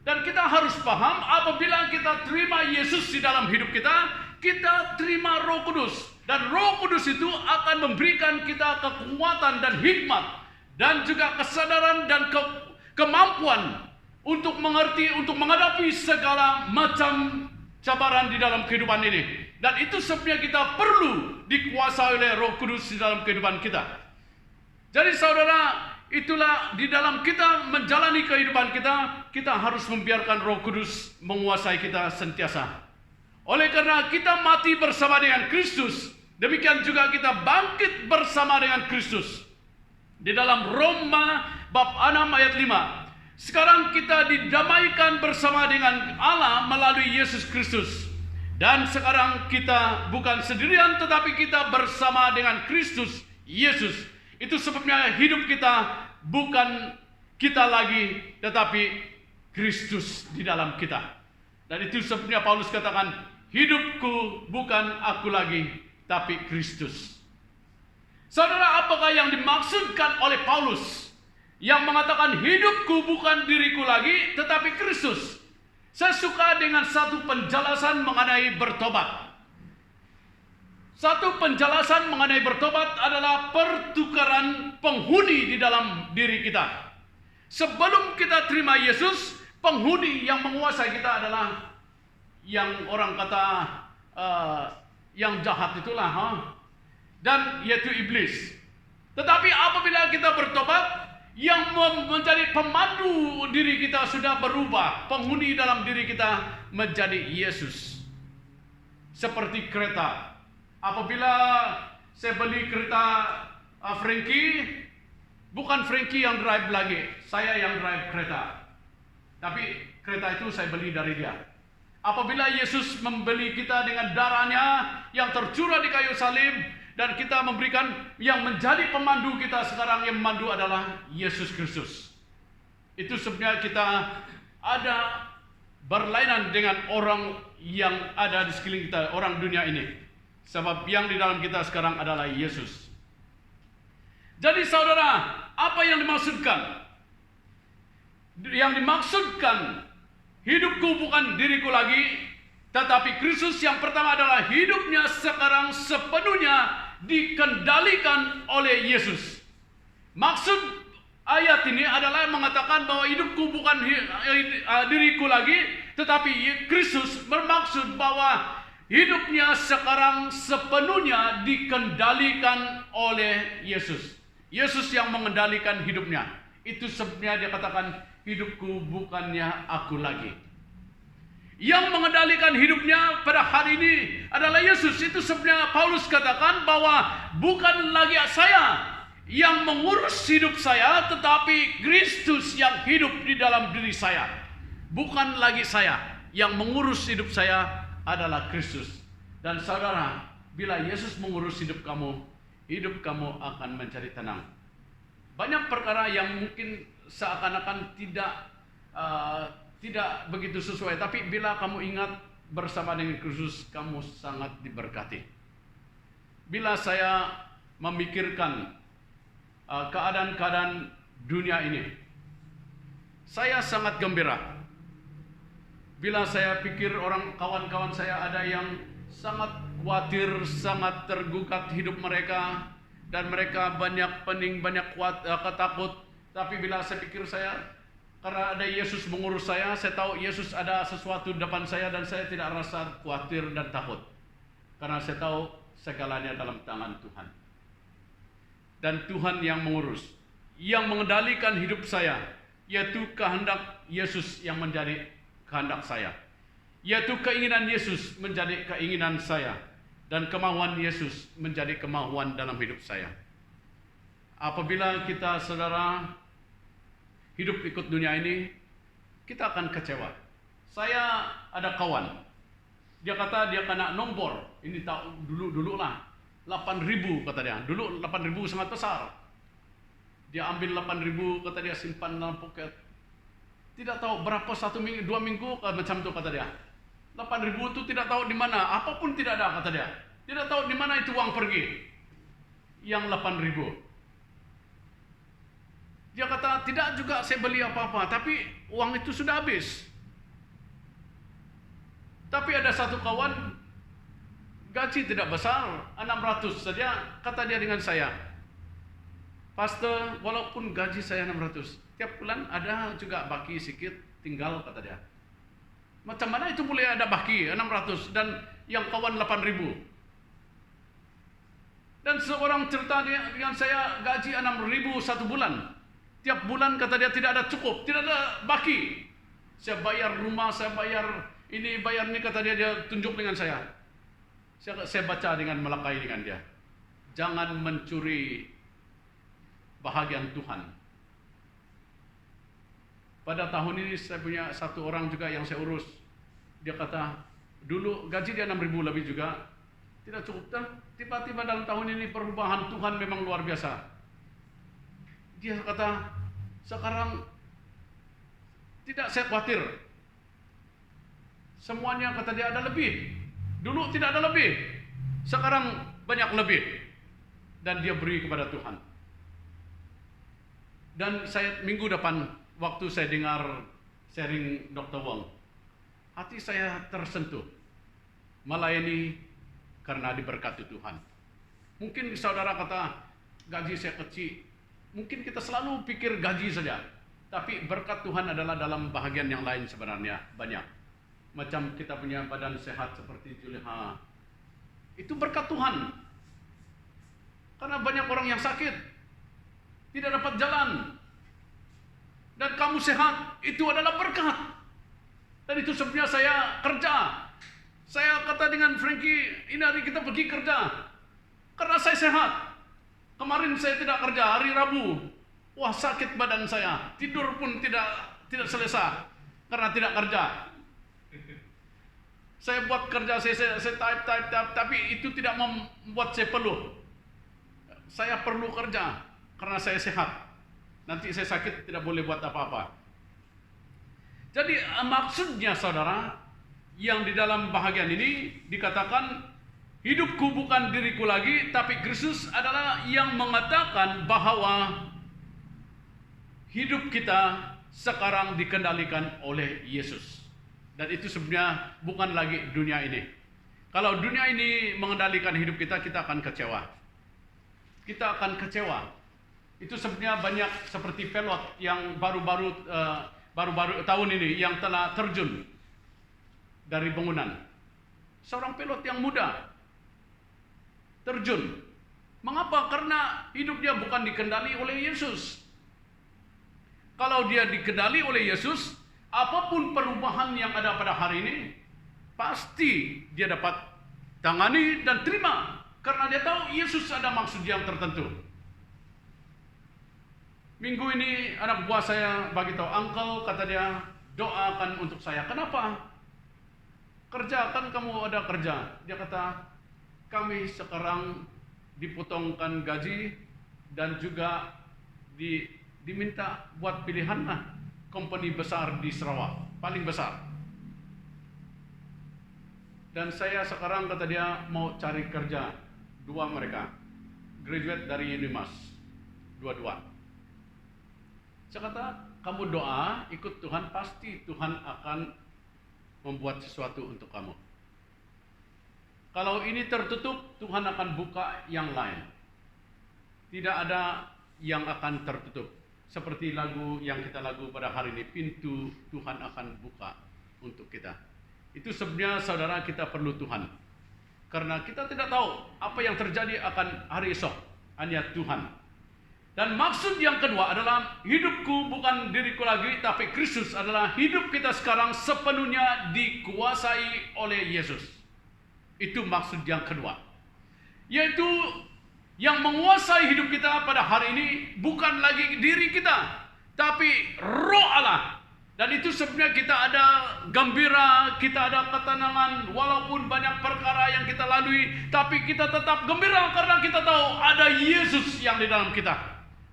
Dan kita harus paham, apabila kita terima Yesus di dalam hidup kita, kita terima Roh Kudus. Dan Roh Kudus itu akan memberikan kita kekuatan dan hikmat, dan juga kesadaran dan kemampuan untuk mengerti, untuk menghadapi segala macam cabaran di dalam kehidupan ini. Dan itu sebenarnya kita perlu dikuasai oleh Roh Kudus di dalam kehidupan kita. Jadi saudara, itulah di dalam kita menjalani kehidupan kita, kita harus membiarkan Roh Kudus menguasai kita sentiasa. Oleh karena kita mati bersama dengan Kristus, demikian juga kita bangkit bersama dengan Kristus. Di dalam Roma bab 6 ayat 5, sekarang kita didamaikan bersama dengan Allah melalui Yesus Kristus. Dan sekarang kita bukan sendirian, tetapi kita bersama dengan Kristus Yesus. Itu sebabnya hidup kita bukan kita lagi, tetapi Kristus di dalam kita. Dan itu sebabnya Paulus katakan, hidupku bukan aku lagi, tapi Kristus. Saudara, apakah yang dimaksudkan oleh Paulus yang mengatakan hidupku bukan diriku lagi, tetapi Kristus? Saya suka dengan satu penjelasan mengenai bertobat. Satu penjelasan mengenai bertobat adalah pertukaran penghuni di dalam diri kita. Sebelum kita terima Yesus, penghuni yang menguasai kita adalah yang orang kata yang jahat itulah, dan yaitu iblis. Tetapi apabila kita bertobat, yang menjadi pemandu diri kita sudah berubah. Penghuni dalam diri kita menjadi Yesus. Seperti kereta. Apabila saya beli kereta Frankie, bukan Frankie yang drive lagi, saya yang drive kereta. Tapi kereta itu saya beli dari dia. Apabila Yesus membeli kita dengan darahnya yang tercurah di kayu salib, dan kita memberikan yang menjadi pemandu kita sekarang, yang memandu adalah Yesus Kristus. Itu sebenarnya kita ada berlainan dengan orang yang ada di sekeliling kita, orang dunia ini. Sebab yang di dalam kita sekarang adalah Yesus. Jadi saudara, apa yang dimaksudkan? Yang dimaksudkan, hidupku bukan diriku lagi, tetapi Kristus. Yang pertama adalah hidupnya sekarang sepenuhnya dikendalikan oleh Yesus. Maksud ayat ini adalah mengatakan bahwa hidupku bukan diriku lagi, tetapi Kristus. Bermaksud bahwa hidupnya sekarang sepenuhnya dikendalikan oleh Yesus. Yesus yang mengendalikan hidupnya. Itu sebenarnya dia katakan, hidupku bukannya aku lagi. Yang mengendalikan hidupnya pada hari ini adalah Yesus. Itu sebenarnya Paulus katakan bahwa bukan lagi saya yang mengurus hidup saya, tetapi Kristus yang hidup di dalam diri saya. Bukan lagi saya, yang mengurus hidup saya adalah Kristus. Dan saudara, bila Yesus mengurus hidup kamu akan menjadi tenang. Banyak perkara yang mungkin seakan-akan tidak begitu sesuai, tapi bila kamu ingat bersama dengan Kristus, kamu sangat diberkati. Bila saya memikirkan keadaan-keadaan dunia ini, saya sangat gembira. Bila saya pikir kawan-kawan saya ada yang sangat khawatir, sangat tergugat hidup mereka, dan mereka banyak pening, banyak ketakut. Tapi bila saya pikir karena ada Yesus mengurus saya tahu Yesus ada sesuatu di depan saya, dan saya tidak rasa khawatir dan takut. Karena saya tahu segalanya dalam tangan Tuhan. Dan Tuhan yang mengurus, yang mengendalikan hidup saya, yaitu kehendak Yesus yang menjadi kehendak saya, yaitu keinginan Yesus menjadi keinginan saya, dan kemauan Yesus menjadi kemauan dalam hidup saya. Apabila kita, saudara, hidup ikut dunia ini, kita akan kecewa. Saya ada kawan, dia kata dia kena nombor, ini dulu lah, 8.000 kata dia. Dulu 8.000 sangat besar. Dia ambil 8.000, kata dia, simpan dalam poket. Tidak tahu berapa, 1 minggu, 2 minggu, macam itu kata dia. 8.000 itu tidak tahu di mana, apapun tidak ada kata dia. Tidak tahu di mana itu uang pergi. Yang 8.000. Dia kata, tidak juga saya beli apa-apa, tapi uang itu sudah habis. Tapi ada satu kawan, gaji tidak besar, 600 saja, kata dia dengan saya, Pastor, walaupun gaji saya 600, tiap bulan ada juga baki sedikit, tinggal, kata dia. Macam mana itu boleh ada baki 600 dan yang kawan 8.000? Dan seorang cerita dengan saya, gaji 6.000 1 bulan. Tiap bulan kata dia tidak ada cukup, tidak ada baki. Saya bayar rumah, saya bayar ini, kata dia tunjuk dengan saya. Saya baca dengan melekai dengan dia. Jangan mencuri bahagian Tuhan. Pada tahun ini saya punya satu orang juga yang saya urus. Dia kata, dulu gaji dia 6.000 lebih juga, tidak cukup. Dan tiba-tiba dalam tahun ini perubahan Tuhan memang luar biasa. Dia kata, sekarang tidak saya khawatir. Semuanya kata dia ada lebih. Dulu tidak ada lebih, sekarang banyak lebih. Dan dia beri kepada Tuhan. Dan saya minggu depan, waktu saya dengar sharing Dr. Wong, hati saya tersentuh. Melayani karena diberkati Tuhan. Mungkin saudara kata, gaji saya kecil. Mungkin kita selalu pikir gaji saja. Tapi berkat Tuhan adalah dalam bahagian yang lain sebenarnya, banyak. Macam kita punya badan sehat seperti Juleha, itu berkat Tuhan. Karena banyak orang yang sakit, tidak dapat jalan, dan kamu sehat, itu adalah berkat. Dan itu sebabnya saya kerja. Saya kata dengan Frankie, ini hari kita pergi kerja, karena saya sehat. Kemarin saya tidak kerja, hari Rabu, wah sakit badan saya, tidur pun tidak selesai, karena tidak kerja. Saya buat kerja, saya type, tapi itu tidak membuat saya peluh. Saya perlu kerja, karena saya sehat. Nanti saya sakit, tidak boleh buat apa-apa. Jadi maksudnya saudara, yang di dalam bahagian ini dikatakan, hidupku bukan diriku lagi, tapi Kristus adalah yang mengatakan bahwa hidup kita sekarang dikendalikan oleh Yesus. Dan itu sebenarnya bukan lagi dunia ini. Kalau dunia ini mengendalikan hidup kita, kita akan kecewa. Kita akan kecewa. Itu sebenarnya banyak seperti pilot yang baru-baru tahun ini yang telah terjun dari bangunan. Seorang pilot yang muda terjun. Mengapa? Karena hidup dia bukan dikendali oleh Yesus. Kalau dia dikendali oleh Yesus, apapun perubahan yang ada pada hari ini, pasti dia dapat tangani dan terima. Karena dia tahu Yesus ada maksud yang tertentu. Minggu ini anak buah saya bagi tahu, "Uncle," kata dia, "doakan untuk saya." "Kenapa?" "Kerja, kan kamu ada kerja." Dia kata, "Kami sekarang dipotongkan gaji dan juga diminta buat pilihan company besar di Sarawak, paling besar. Dan saya sekarang," kata dia, "mau cari kerja." Dua mereka graduate dari Unimas, dua-dua. Saya kata, "Kamu doa, ikut Tuhan, pasti Tuhan akan membuat sesuatu untuk kamu. Kalau ini tertutup, Tuhan akan buka yang lain. Tidak ada yang akan tertutup." Seperti lagu yang kita lagu pada hari ini, pintu Tuhan akan buka untuk kita. Itu sebenarnya saudara, kita perlu Tuhan. Karena kita tidak tahu apa yang terjadi akan hari esok, hanya Tuhan. Dan maksud yang kedua adalah, hidupku bukan diriku lagi, tapi Kristus adalah hidup kita sekarang sepenuhnya dikuasai oleh Yesus. Itu maksud yang kedua. Yaitu yang menguasai hidup kita pada hari ini bukan lagi diri kita, tapi Roh Allah. Dan itu sebenarnya kita ada gembira, kita ada ketenangan, walaupun banyak perkara yang kita lalui, tapi kita tetap gembira karena kita tahu ada Yesus yang di dalam kita.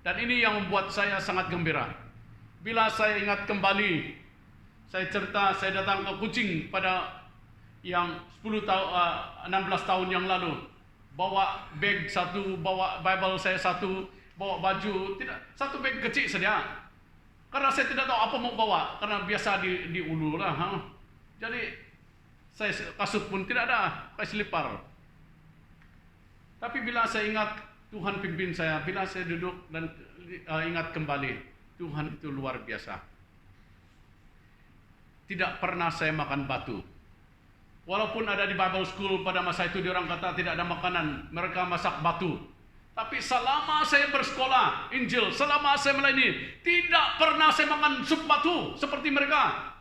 Dan ini yang membuat saya sangat gembira. Bila saya ingat kembali, saya cerita, saya datang ke Kuching pada yang 16 tahun yang lalu. Bawa bag satu, bawa Bible saya satu, bawa baju, tidak, satu bag kecil saja. Karena saya tidak tahu apa mau bawa, karena biasa di ulu lah. Jadi saya kasut pun tidak ada, pakai selipar. Tapi bila saya ingat Tuhan pimpin saya, bila saya duduk dan ingat kembali, Tuhan itu luar biasa. Tidak pernah saya makan batu. Walaupun ada di Bible School pada masa itu, diorang kata tidak ada makanan, mereka masak batu. Tapi selama saya bersekolah Injil, selama saya melayani, tidak pernah saya makan sup batu seperti mereka.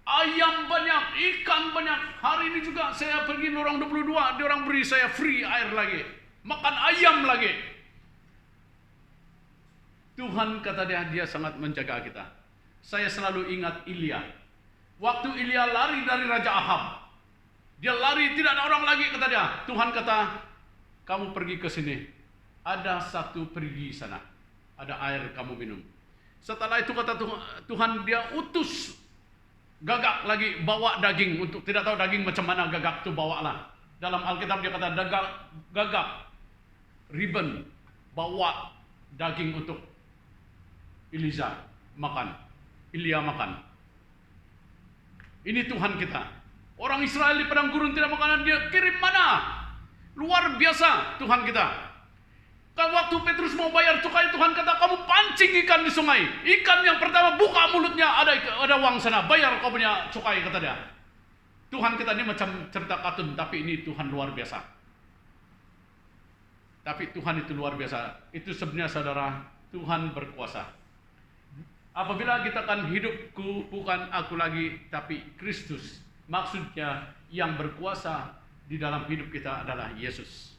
Ayam banyak, ikan banyak. Hari ini juga saya pergi lorong 22, diorang beri saya free air lagi, makan ayam lagi. Tuhan, kata dia sangat menjaga kita. Saya selalu ingat Ilya. Waktu Ilya lari dari Raja Ahab, dia lari, tidak ada orang lagi, kata dia. Tuhan kata, "Kamu pergi ke sini, ada satu perigi sana, ada air kamu minum." Setelah itu kata Tuhan, dia utus Gagak lagi bawa daging, untuk tidak tahu daging macam mana Gagak itu bawalah. Dalam Alkitab dia kata Gagak ribbon bawa daging untuk Ilya makan. Ini Tuhan kita. Orang Israel di padang gurun tidak makanan, dia kirim mana? Luar biasa Tuhan kita. Kan waktu Petrus mau bayar cukai, Tuhan kata, "Kamu pancing ikan di sungai. Ikan yang pertama buka mulutnya, ada uang sana, bayar kau punya cukai," kata dia. Tuhan kita ini macam cerita kartun, tapi ini Tuhan luar biasa. Tapi Tuhan itu luar biasa. Itu sebenarnya saudara, Tuhan berkuasa. Apabila kita kan hidupku bukan aku lagi, tapi Kristus. Maksudnya yang berkuasa di dalam hidup kita adalah Yesus.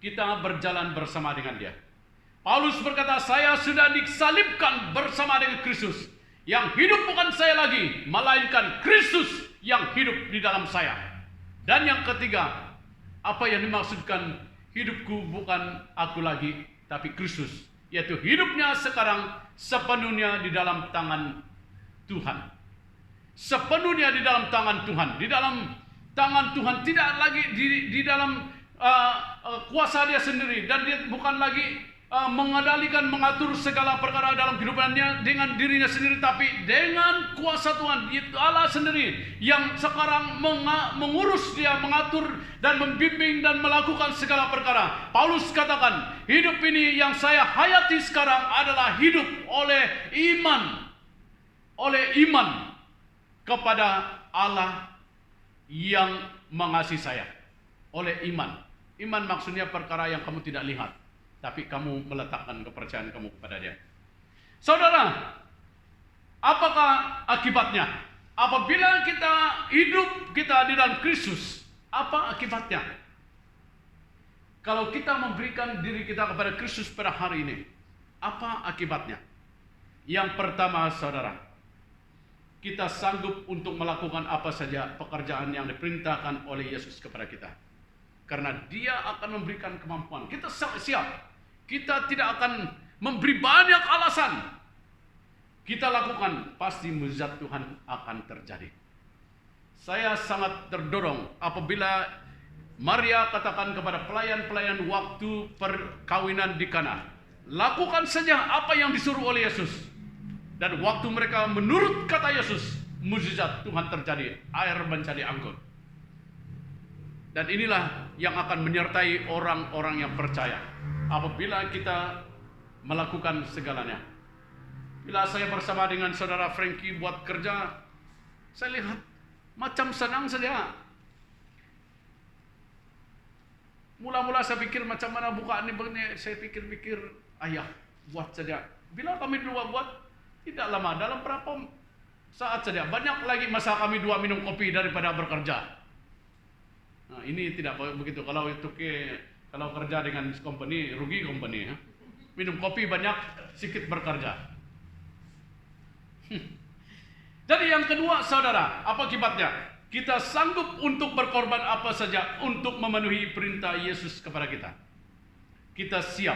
Kita berjalan bersama dengan dia. Paulus berkata, "Saya sudah disalibkan bersama dengan Kristus. Yang hidup bukan saya lagi, melainkan Kristus yang hidup di dalam saya." Dan yang ketiga, apa yang dimaksudkan hidupku bukan aku lagi, tapi Kristus, yaitu hidupnya sekarang sepenuhnya di dalam tangan Tuhan. Sepenuhnya di dalam tangan Tuhan. Di dalam tangan Tuhan, tidak lagi di dalam kuasa dia sendiri. Dan dia bukan lagi mengendalikan, mengatur segala perkara dalam kehidupannya dengan dirinya sendiri, tapi dengan kuasa Tuhan. Allah sendiri yang sekarang mengurus dia, mengatur dan membimbing dan melakukan segala perkara. Paulus katakan, hidup ini yang saya hayati sekarang adalah hidup oleh iman kepada Allah yang mengasihi saya. Oleh iman. Iman maksudnya perkara yang kamu tidak lihat, tapi kamu meletakkan kepercayaan kamu kepada dia. Saudara, apakah akibatnya? Apabila hidup kita di dalam Kristus, apa akibatnya? Kalau kita memberikan diri kita kepada Kristus pada hari ini, Apa akibatnya? Yang pertama, saudara, kita sanggup untuk melakukan apa saja pekerjaan yang diperintahkan oleh Yesus kepada kita. Karena Dia akan memberikan kemampuan. Kita siap. Kita tidak akan memberi banyak alasan. Kita lakukan, pasti mujizat Tuhan akan terjadi. Saya sangat terdorong apabila Maria katakan kepada pelayan-pelayan waktu perkawinan di Kana, lakukan saja apa yang disuruh oleh Yesus. Dan waktu mereka menurut kata Yesus, mujizat Tuhan terjadi, air menjadi anggur. Dan inilah yang akan menyertai orang-orang yang percaya apabila kita melakukan segalanya. Bila saya bersama dengan saudara Frankie buat kerja, saya lihat macam senang saja. Mula-mula saya pikir macam mana bukaan ini begini, saya pikir-pikir, ayah buat saja. Bila kami dua buat, tidak lama, dalam berapa saat saja. Banyak lagi masa kami dua minum kopi daripada bekerja. Nah, ini tidak begitu. Kalau kerja dengan company, rugi company. Minum kopi banyak, sedikit bekerja. Jadi yang kedua, saudara, apa akibatnya? Kita sanggup untuk berkorban apa saja untuk memenuhi perintah Yesus kepada kita. Kita siap.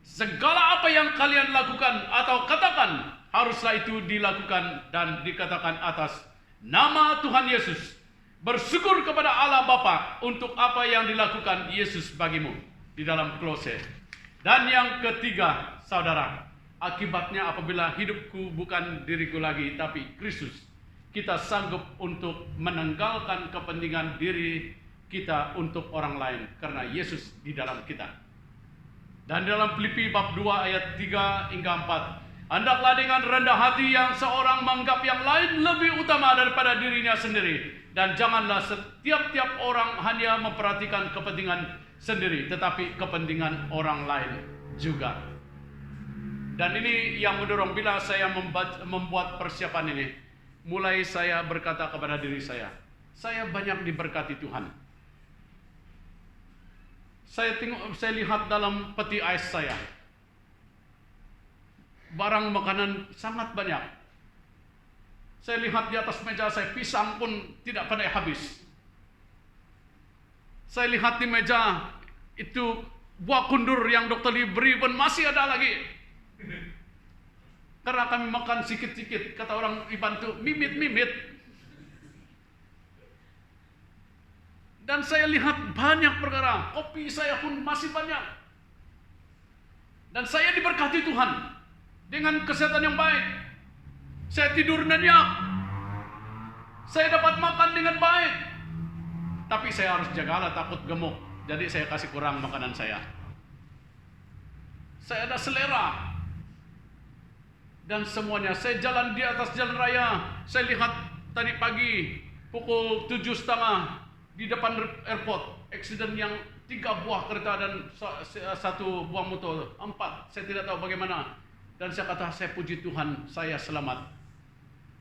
Segala apa yang kalian lakukan atau katakan, haruslah itu dilakukan dan dikatakan atas nama Tuhan Yesus. Bersyukur kepada Allah Bapa untuk apa yang dilakukan Yesus bagimu di dalam Kolose. Dan yang ketiga, saudara, akibatnya apabila hidupku bukan diriku lagi tapi Kristus, kita sanggup untuk menanggalkan kepentingan diri kita untuk orang lain karena Yesus di dalam kita. Dan dalam Filipi bab 2 ayat 3 hingga 4, hendaklah dengan rendah hati yang seorang menganggap yang lain lebih utama daripada dirinya sendiri, dan janganlah setiap-tiap orang hanya memperhatikan kepentingan sendiri, tetapi kepentingan orang lain juga. Dan ini yang mendorong bila saya membuat persiapan ini, mulai saya berkata kepada diri saya banyak diberkati Tuhan. Saya lihat dalam peti ais saya, barang makanan sangat banyak. Saya lihat di atas meja saya, pisang pun tidak pandai habis. Saya lihat di meja itu buah kundur yang Dr. Lee beri pun masih ada lagi. Karena kami makan sikit-sikit, kata orang dibantu, mimit-mimit. Dan saya lihat banyak perkara, kopi saya pun masih banyak. Dan saya diberkati Tuhan dengan kesehatan yang baik. Saya tidur nyenyak. Saya dapat makan dengan baik. Tapi saya harus jagalah, takut gemuk. Jadi saya kasih kurang makanan saya. Saya ada selera. Dan semuanya, saya jalan di atas jalan raya. Saya lihat tadi pagi pukul 7.30 di depan airport, eksiden yang 3 buah kereta dan 1 buah motor, 4, saya tidak tahu bagaimana. Dan saya kata, saya puji Tuhan, saya selamat.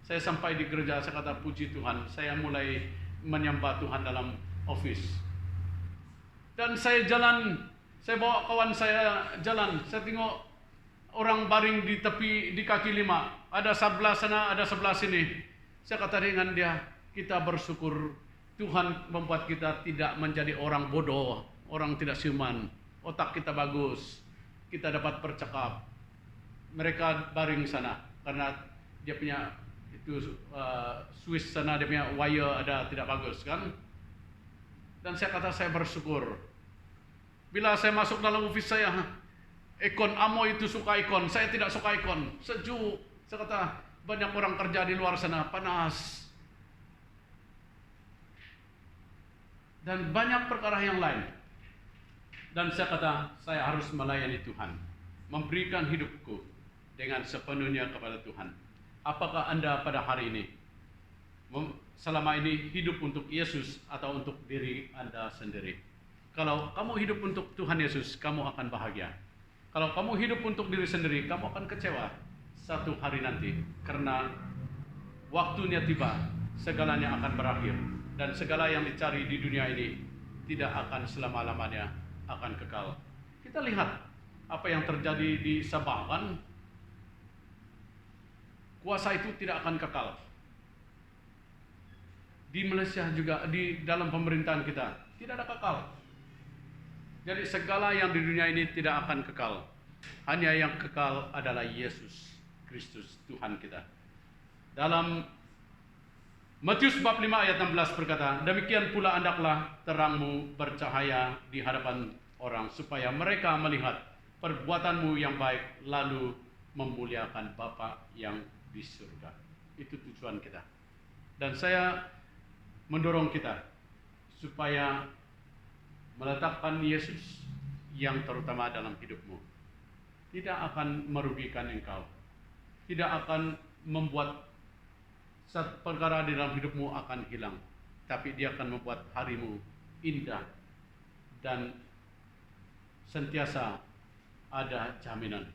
Saya sampai di gereja, saya kata puji Tuhan, saya mulai menyembah Tuhan dalam office. Dan saya jalan, saya bawa kawan saya jalan, saya tengok orang baring di tepi, di kaki 5, ada sebelah sana, ada sebelah sini. Saya kata dengan dia, kita bersyukur Tuhan membuat kita tidak menjadi orang bodoh, orang tidak siuman. Otak kita bagus, kita dapat bercakap. Mereka baring sana karena dia punya itu Swiss sana, dia punya wire ada tidak bagus kan. Dan saya kata saya bersyukur. Bila saya masuk dalam office saya, Ikon Amo itu suka ikon, saya tidak suka ikon, sejuk. Saya kata banyak orang kerja di luar sana, panas. Dan banyak perkara yang lain. Dan saya kata, saya harus melayani Tuhan, memberikan hidupku dengan sepenuhnya kepada Tuhan. Apakah Anda pada hari ini selama ini hidup untuk Yesus atau untuk diri Anda sendiri? Kalau kamu hidup untuk Tuhan Yesus, kamu akan bahagia. Kalau kamu hidup untuk diri sendiri, kamu akan kecewa satu hari nanti. Karena waktunya tiba, segalanya akan berakhir. Dan segala yang dicari di dunia ini tidak akan selama-lamanya akan kekal. Kita lihat apa yang terjadi di Sabah kan, kuasa itu tidak akan kekal. Di Malaysia juga, di dalam pemerintahan kita tidak ada kekal. Jadi segala yang di dunia ini tidak akan kekal. Hanya yang kekal adalah Yesus Kristus Tuhan kita. Dalam Matius bab 5 ayat 16 berkata, demikian pula hendaklah terangmu bercahaya di hadapan orang, supaya mereka melihat perbuatanmu yang baik, lalu memuliakan Bapa yang di surga. Itu tujuan kita. Dan saya mendorong kita supaya meletakkan Yesus yang terutama dalam hidupmu. Tidak akan merugikan engkau. Tidak akan membuat satu perkara di dalam hidupmu akan hilang. Tapi dia akan membuat harimu indah dan sentiasa ada jaminan.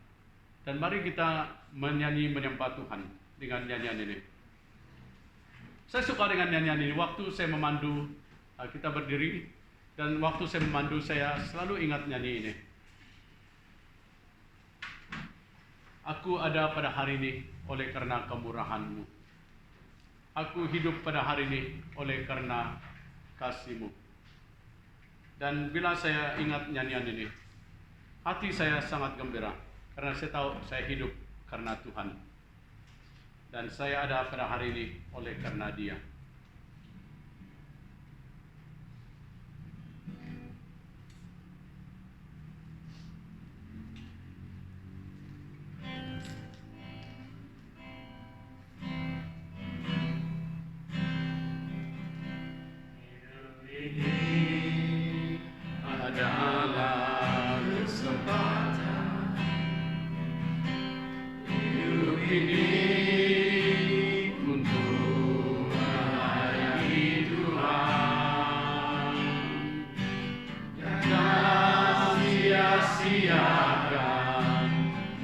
Dan mari kita menyanyi menyembah Tuhan dengan nyanyian ini. Saya suka dengan nyanyian ini. Waktu saya memandu, kita berdiri, dan waktu saya memandu saya selalu ingat nyanyi ini. Aku ada pada hari ini oleh karena kemurahan-Mu. Aku hidup pada hari ini oleh karena kasih-Mu. Dan bila saya ingat nyanyian ini, hati saya sangat gembira. Karena saya tahu saya hidup karena Tuhan. Dan saya ada pada hari ini oleh karena Dia. Adalah kesempatan hidup ini untuk melayani Tuhan. Jangan sia-siakan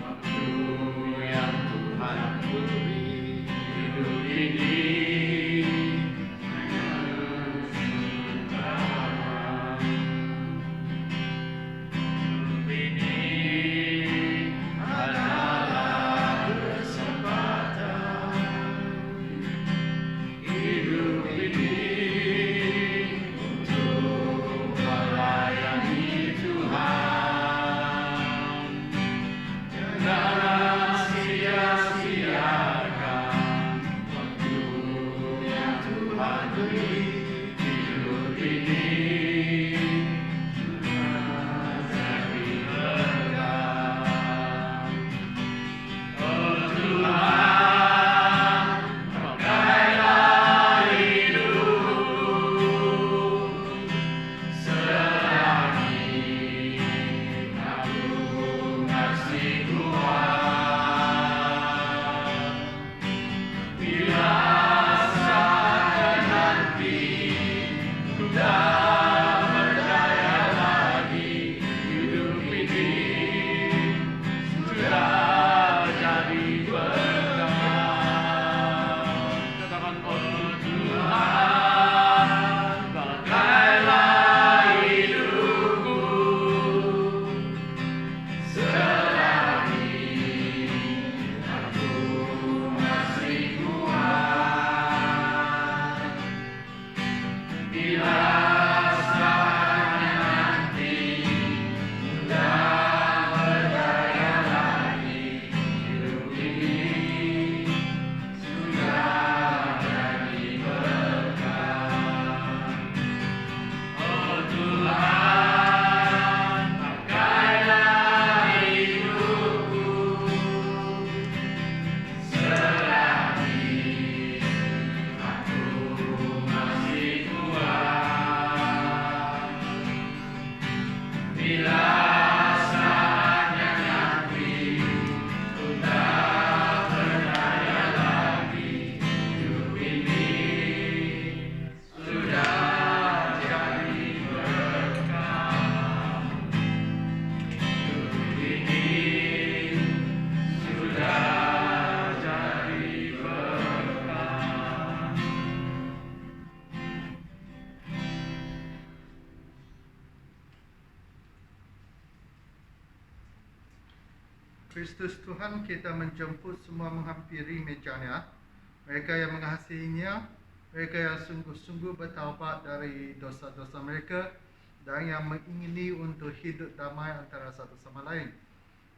waktu yang Tuhan beri. Hidup ini Bila saatnya nanti ku Kristus Tuhan, kita menjemput semua menghampiri mejanya. Mereka yang mengasihinya, mereka yang sungguh-sungguh bertaubat dari dosa-dosa mereka dan yang mengingini untuk hidup damai antara satu sama lain.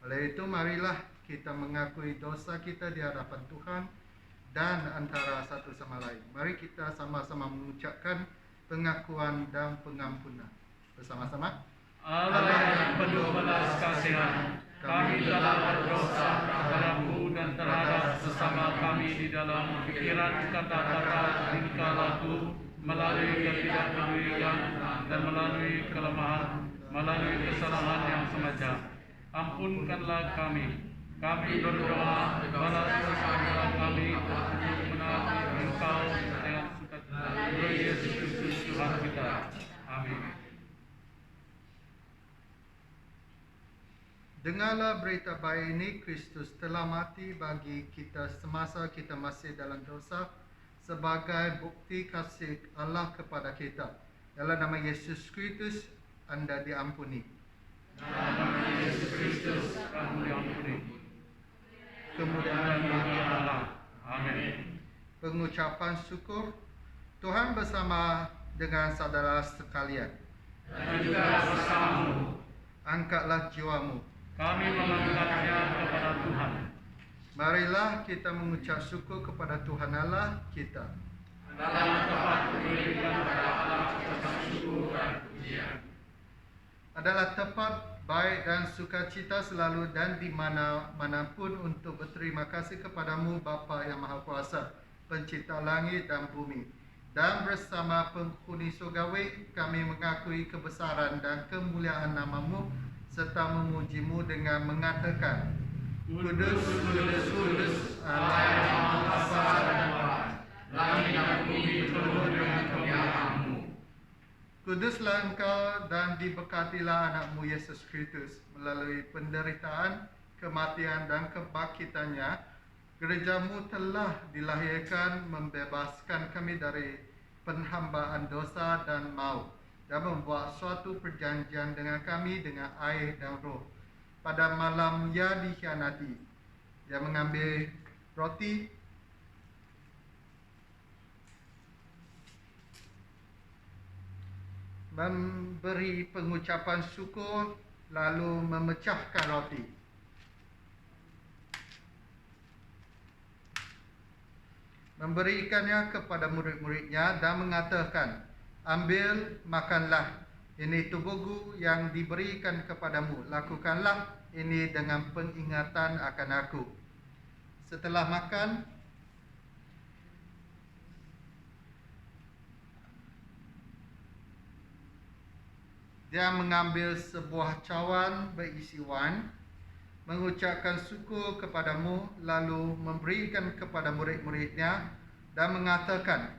Oleh itu, marilah kita mengakui dosa kita di hadapan Tuhan dan antara satu sama lain. Mari kita sama-sama mengucapkan pengakuan dan pengampunan. Bersama-sama. Allah yang penuh belas kasihan, kami telah berdosa terhadap-Mu dan terhadap sesama kami di dalam pikiran, kata-kata, tingkah laku, melalui ketidakpedulian dan melalui kelemahan, melalui kesalahan yang sengaja. Ampunkanlah kami. Kami berdoa, balas kesalahan kami untuk menaati Engkau dengan sukacita. Oleh Yesus Kristus Tuhan kita. Amin. Dengarlah berita baik ini, Kristus telah mati bagi kita semasa kita masih dalam dosa sebagai bukti kasih Allah kepada kita. Dalam nama Yesus Kristus, Anda diampuni. Dalam nama Yesus Kristus, kamu diampuni. Kemudian bagi Allah. Amin. pengucapan syukur. Tuhan bersama dengan saudara sekalian. Dan juga bersamamu, Angkatlah jiwamu. kami mengangkatnya kepada Tuhan. Marilah kita mengucap syukur kepada Tuhan Allah kita. Dalam tempat berikan kepada Allah ucapan syukur dan pujian. Adalah tepat, baik dan sukacita selalu dan di mana-manapun untuk berterima kasih kepadamu Bapa yang Maha Kuasa, pencipta langit dan bumi. Dan bersama penghuni surgawi kami mengakui kebesaran dan kemuliaan namamu serta memujimu dengan mengatakan, Kudus, Kudus, Kudus, Allah yang Maha Kuasa dan Tuhan. Langit dan bumi penuh dengan kemuliaan-Mu. Kuduslah Engkau dan diberkatilah anakmu Yesus Kristus melalui penderitaan, kematian dan kebangkitannya. Gerejamu telah dilahirkan membebaskan kami dari penhambaan dosa dan maut dan membuat suatu perjanjian dengan kami dengan air dan roh. Pada malam ia dikhianati, dia mengambil roti, memberi pengucapan syukur, lalu memecahkan roti. Memberikannya kepada murid-muridnya dan mengatakan, ambil, makanlah, ini tubuhku yang diberikan kepadamu. Lakukanlah ini dengan pengingatan akan aku. Setelah makan, dia mengambil sebuah cawan berisi wine, mengucapkan syukur kepadamu, lalu memberikan kepada murid-muridnya dan mengatakan,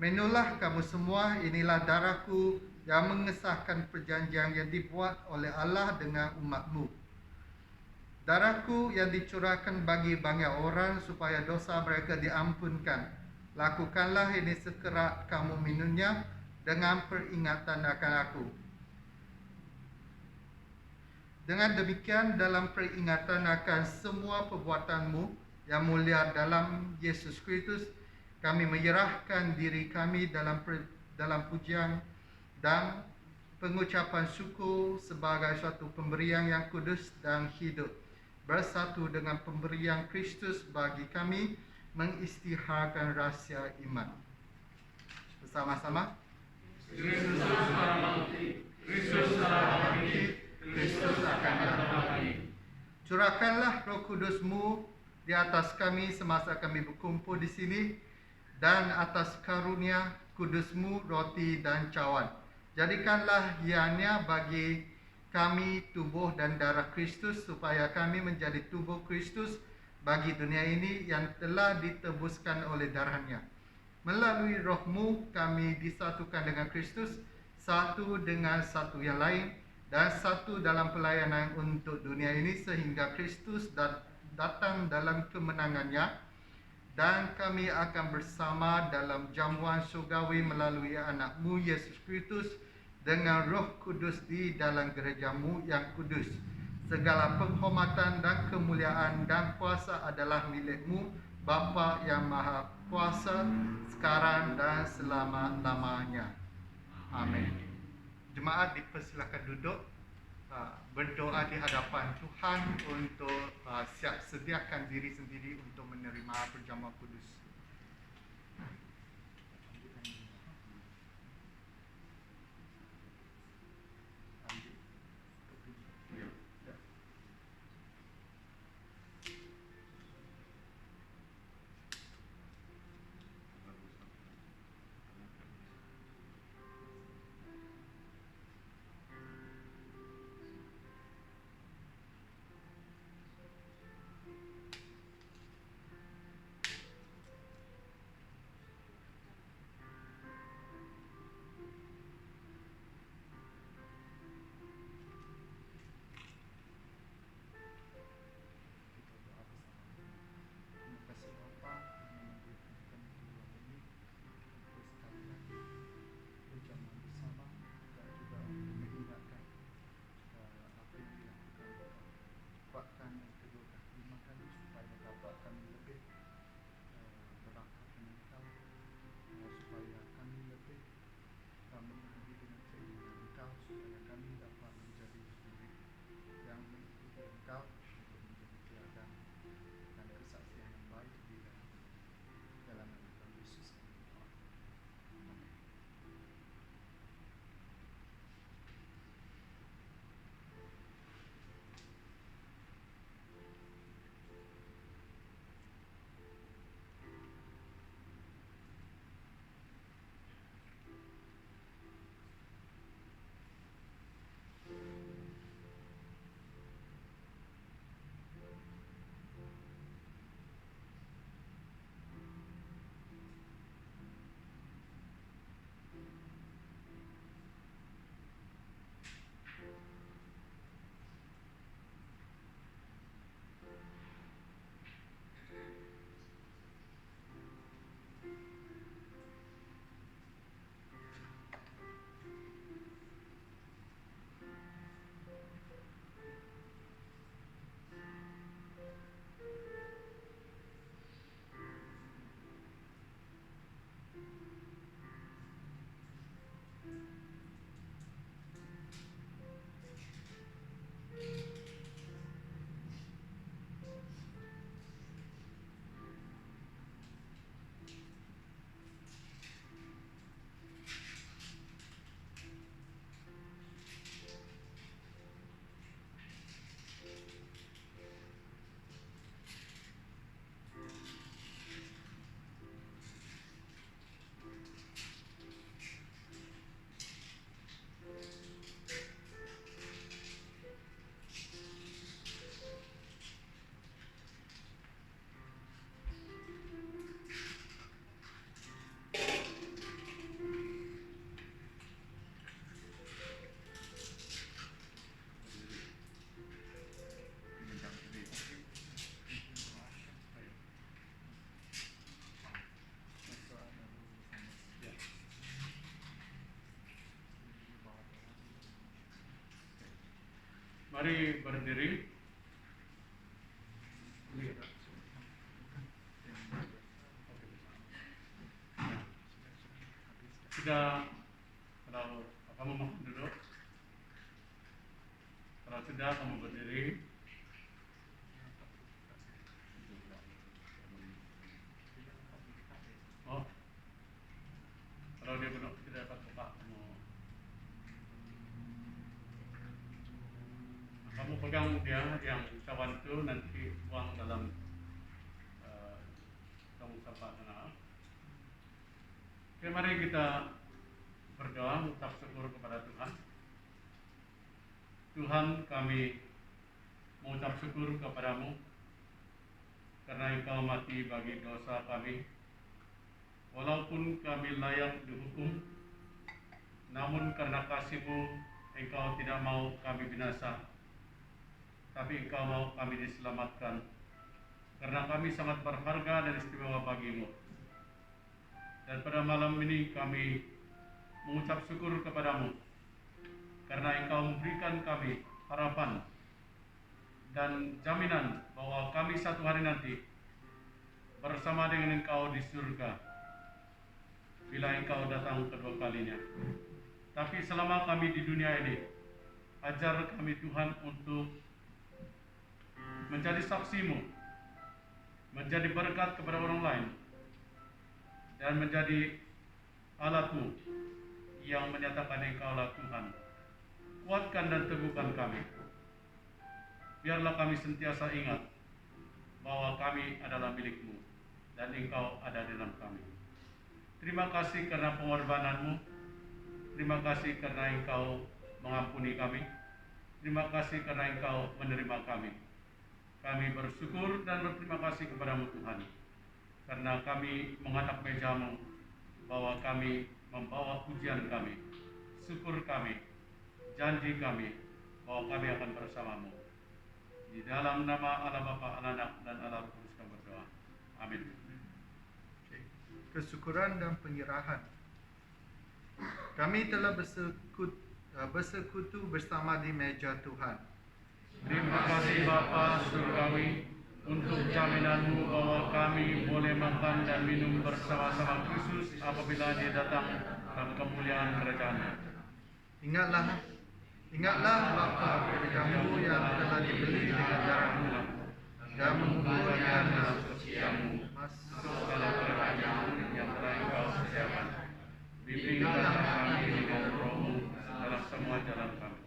minulah kamu semua, inilah darahku yang mengesahkan perjanjian yang dibuat oleh Allah dengan umatmu. Darahku yang dicurahkan bagi banyak orang supaya dosa mereka diampunkan. Lakukanlah ini sekerat kamu minumnya dengan peringatan akan aku. Dengan demikian, dalam peringatan akan semua perbuatanmu yang mulia dalam Yesus Kristus, kami menyerahkan diri kami dalam pujian dan pengucapan syukur sebagai suatu pemberian yang kudus dan hidup, bersatu dengan pemberian Kristus bagi kami, mengisytiharkan rahsia iman. Bersama-sama. Kristus telah mati, Kristus telah bangkit, Kristus akan datang lagi. Curahkanlah Roh Kudus-Mu di atas kami semasa kami berkumpul di sini, dan atas karunia Kudus-Mu roti dan cawan. Jadikanlah ianya bagi kami tubuh dan darah Kristus, supaya kami menjadi tubuh Kristus bagi dunia ini yang telah ditebuskan oleh darahnya. Melalui Roh-Mu kami disatukan dengan Kristus, satu dengan satu yang lain, dan satu dalam pelayanan untuk dunia ini, sehingga Kristus datang dalam kemenangannya, dan kami akan bersama dalam jamuan surgawi melalui anak-Mu Yesus Kristus dengan Roh Kudus di dalam gereja-Mu yang kudus. Segala penghormatan dan kemuliaan dan kuasa adalah milik-Mu, Bapa yang Maha Kuasa, sekarang dan selama-lamanya. Amin. Jemaat dipersilakan duduk, berdoa di hadapan Tuhan untuk siap sediakan diri sendiri untuk menerima perjamuan kudus. Mari berdiri. Sudah, kalau kamu mau duduk, kalau sudah kamu berdiri. Oh, kalau dia belum tidak dapat buka, kamu pegang dia yang cawan itu nanti buang dalam tong sampah sana. Oke, mari kita berdoa mengucap syukur kepada Tuhan. Tuhan, kami mengucap syukur kepadamu karena Engkau mati bagi dosa kami. Walaupun kami layak dihukum, namun karena kasih-Mu Engkau tidak mau kami binasa, tapi Engkau mau kami diselamatkan. Karena kami sangat berharga dan istimewa bagi-Mu. Dan pada malam ini kami mengucap syukur kepadamu karena Engkau memberikan kami harapan dan jaminan bahwa kami satu hari nanti bersama dengan Engkau di surga bila Engkau datang kedua kalinya. Tapi selama kami di dunia ini, ajar kami Tuhan untuk menjadi saksi-Mu, menjadi berkat kepada orang lain, dan menjadi alat-Mu yang menyatakan Engkaulah Tuhan. Kuatkan dan teguhkan kami. Biarlah kami sentiasa ingat bahwa kami adalah milik-Mu dan Engkau ada di dalam kami. Terima kasih karena pengorbanan-Mu. Terima kasih karena Engkau mengampuni kami. Terima kasih karena Engkau menerima kami. Kami bersyukur dan berterima kasih kepada-Mu Tuhan, karena kami menghadap meja-Mu, bahwa kami membawa pujian kami, syukur kami, janji kami, bahwa kami akan bersama-Mu. Di dalam nama Allah Bapa, Allah Anak, dan Allah Roh Kudus kami berdoa. Amin. Kesyukuran dan penyerahan. Kami telah bersekutu bersama di meja Tuhan. Terima kasih Bapa Surgawi untuk jaminan-Mu bahwa kami boleh makan dan minum bersama-sama Kristus apabila Dia datang dalam kemuliaan kerajaan-Nya. Ingatlah Bapa pekerja-Mu yang telah dibeli dengan darah-Mu dan menguburkan dalam suci-Mu masuk Dalam kerajaan yang telah Engkau sediakan. Bimbinglah kami dengan Roh-Mu dalam semua jalan kami.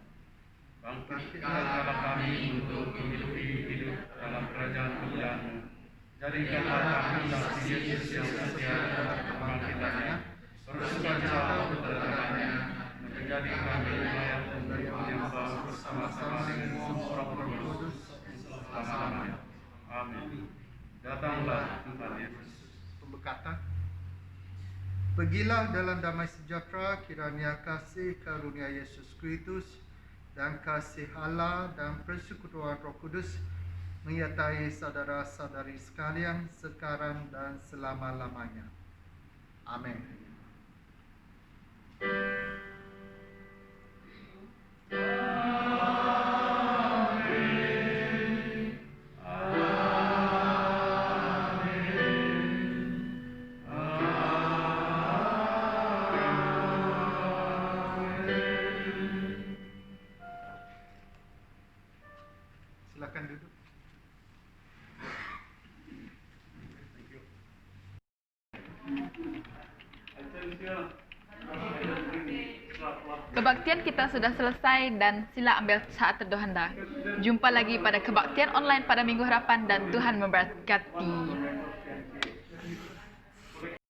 Bangkitkanlah kami untuk menghidupi hidup dalam kerajaan kemuliaan-Mu. Jadikanlah kami saksi Yesus yang setia dalam kebangkitannya, bersukacita kedatangannya, menjadi kami layak untuk menyembah bersama-sama dengan semua Roh Kudus selama-lamanya. Amin. Datanglah Tuhan Yesus. pemberkatan. Pergilah dalam damai sejahtera, kiranya kasih karunia Yesus Kristus dan kasih Allah dan persekutuan Roh Kudus menyertai saudara-saudari sekalian sekarang dan selama-lamanya. Amin. Silakan duduk. Kebaktian kita sudah selesai dan sila ambil saat teduh anda. Jumpa lagi pada kebaktian online pada minggu harapan dan Tuhan memberkati.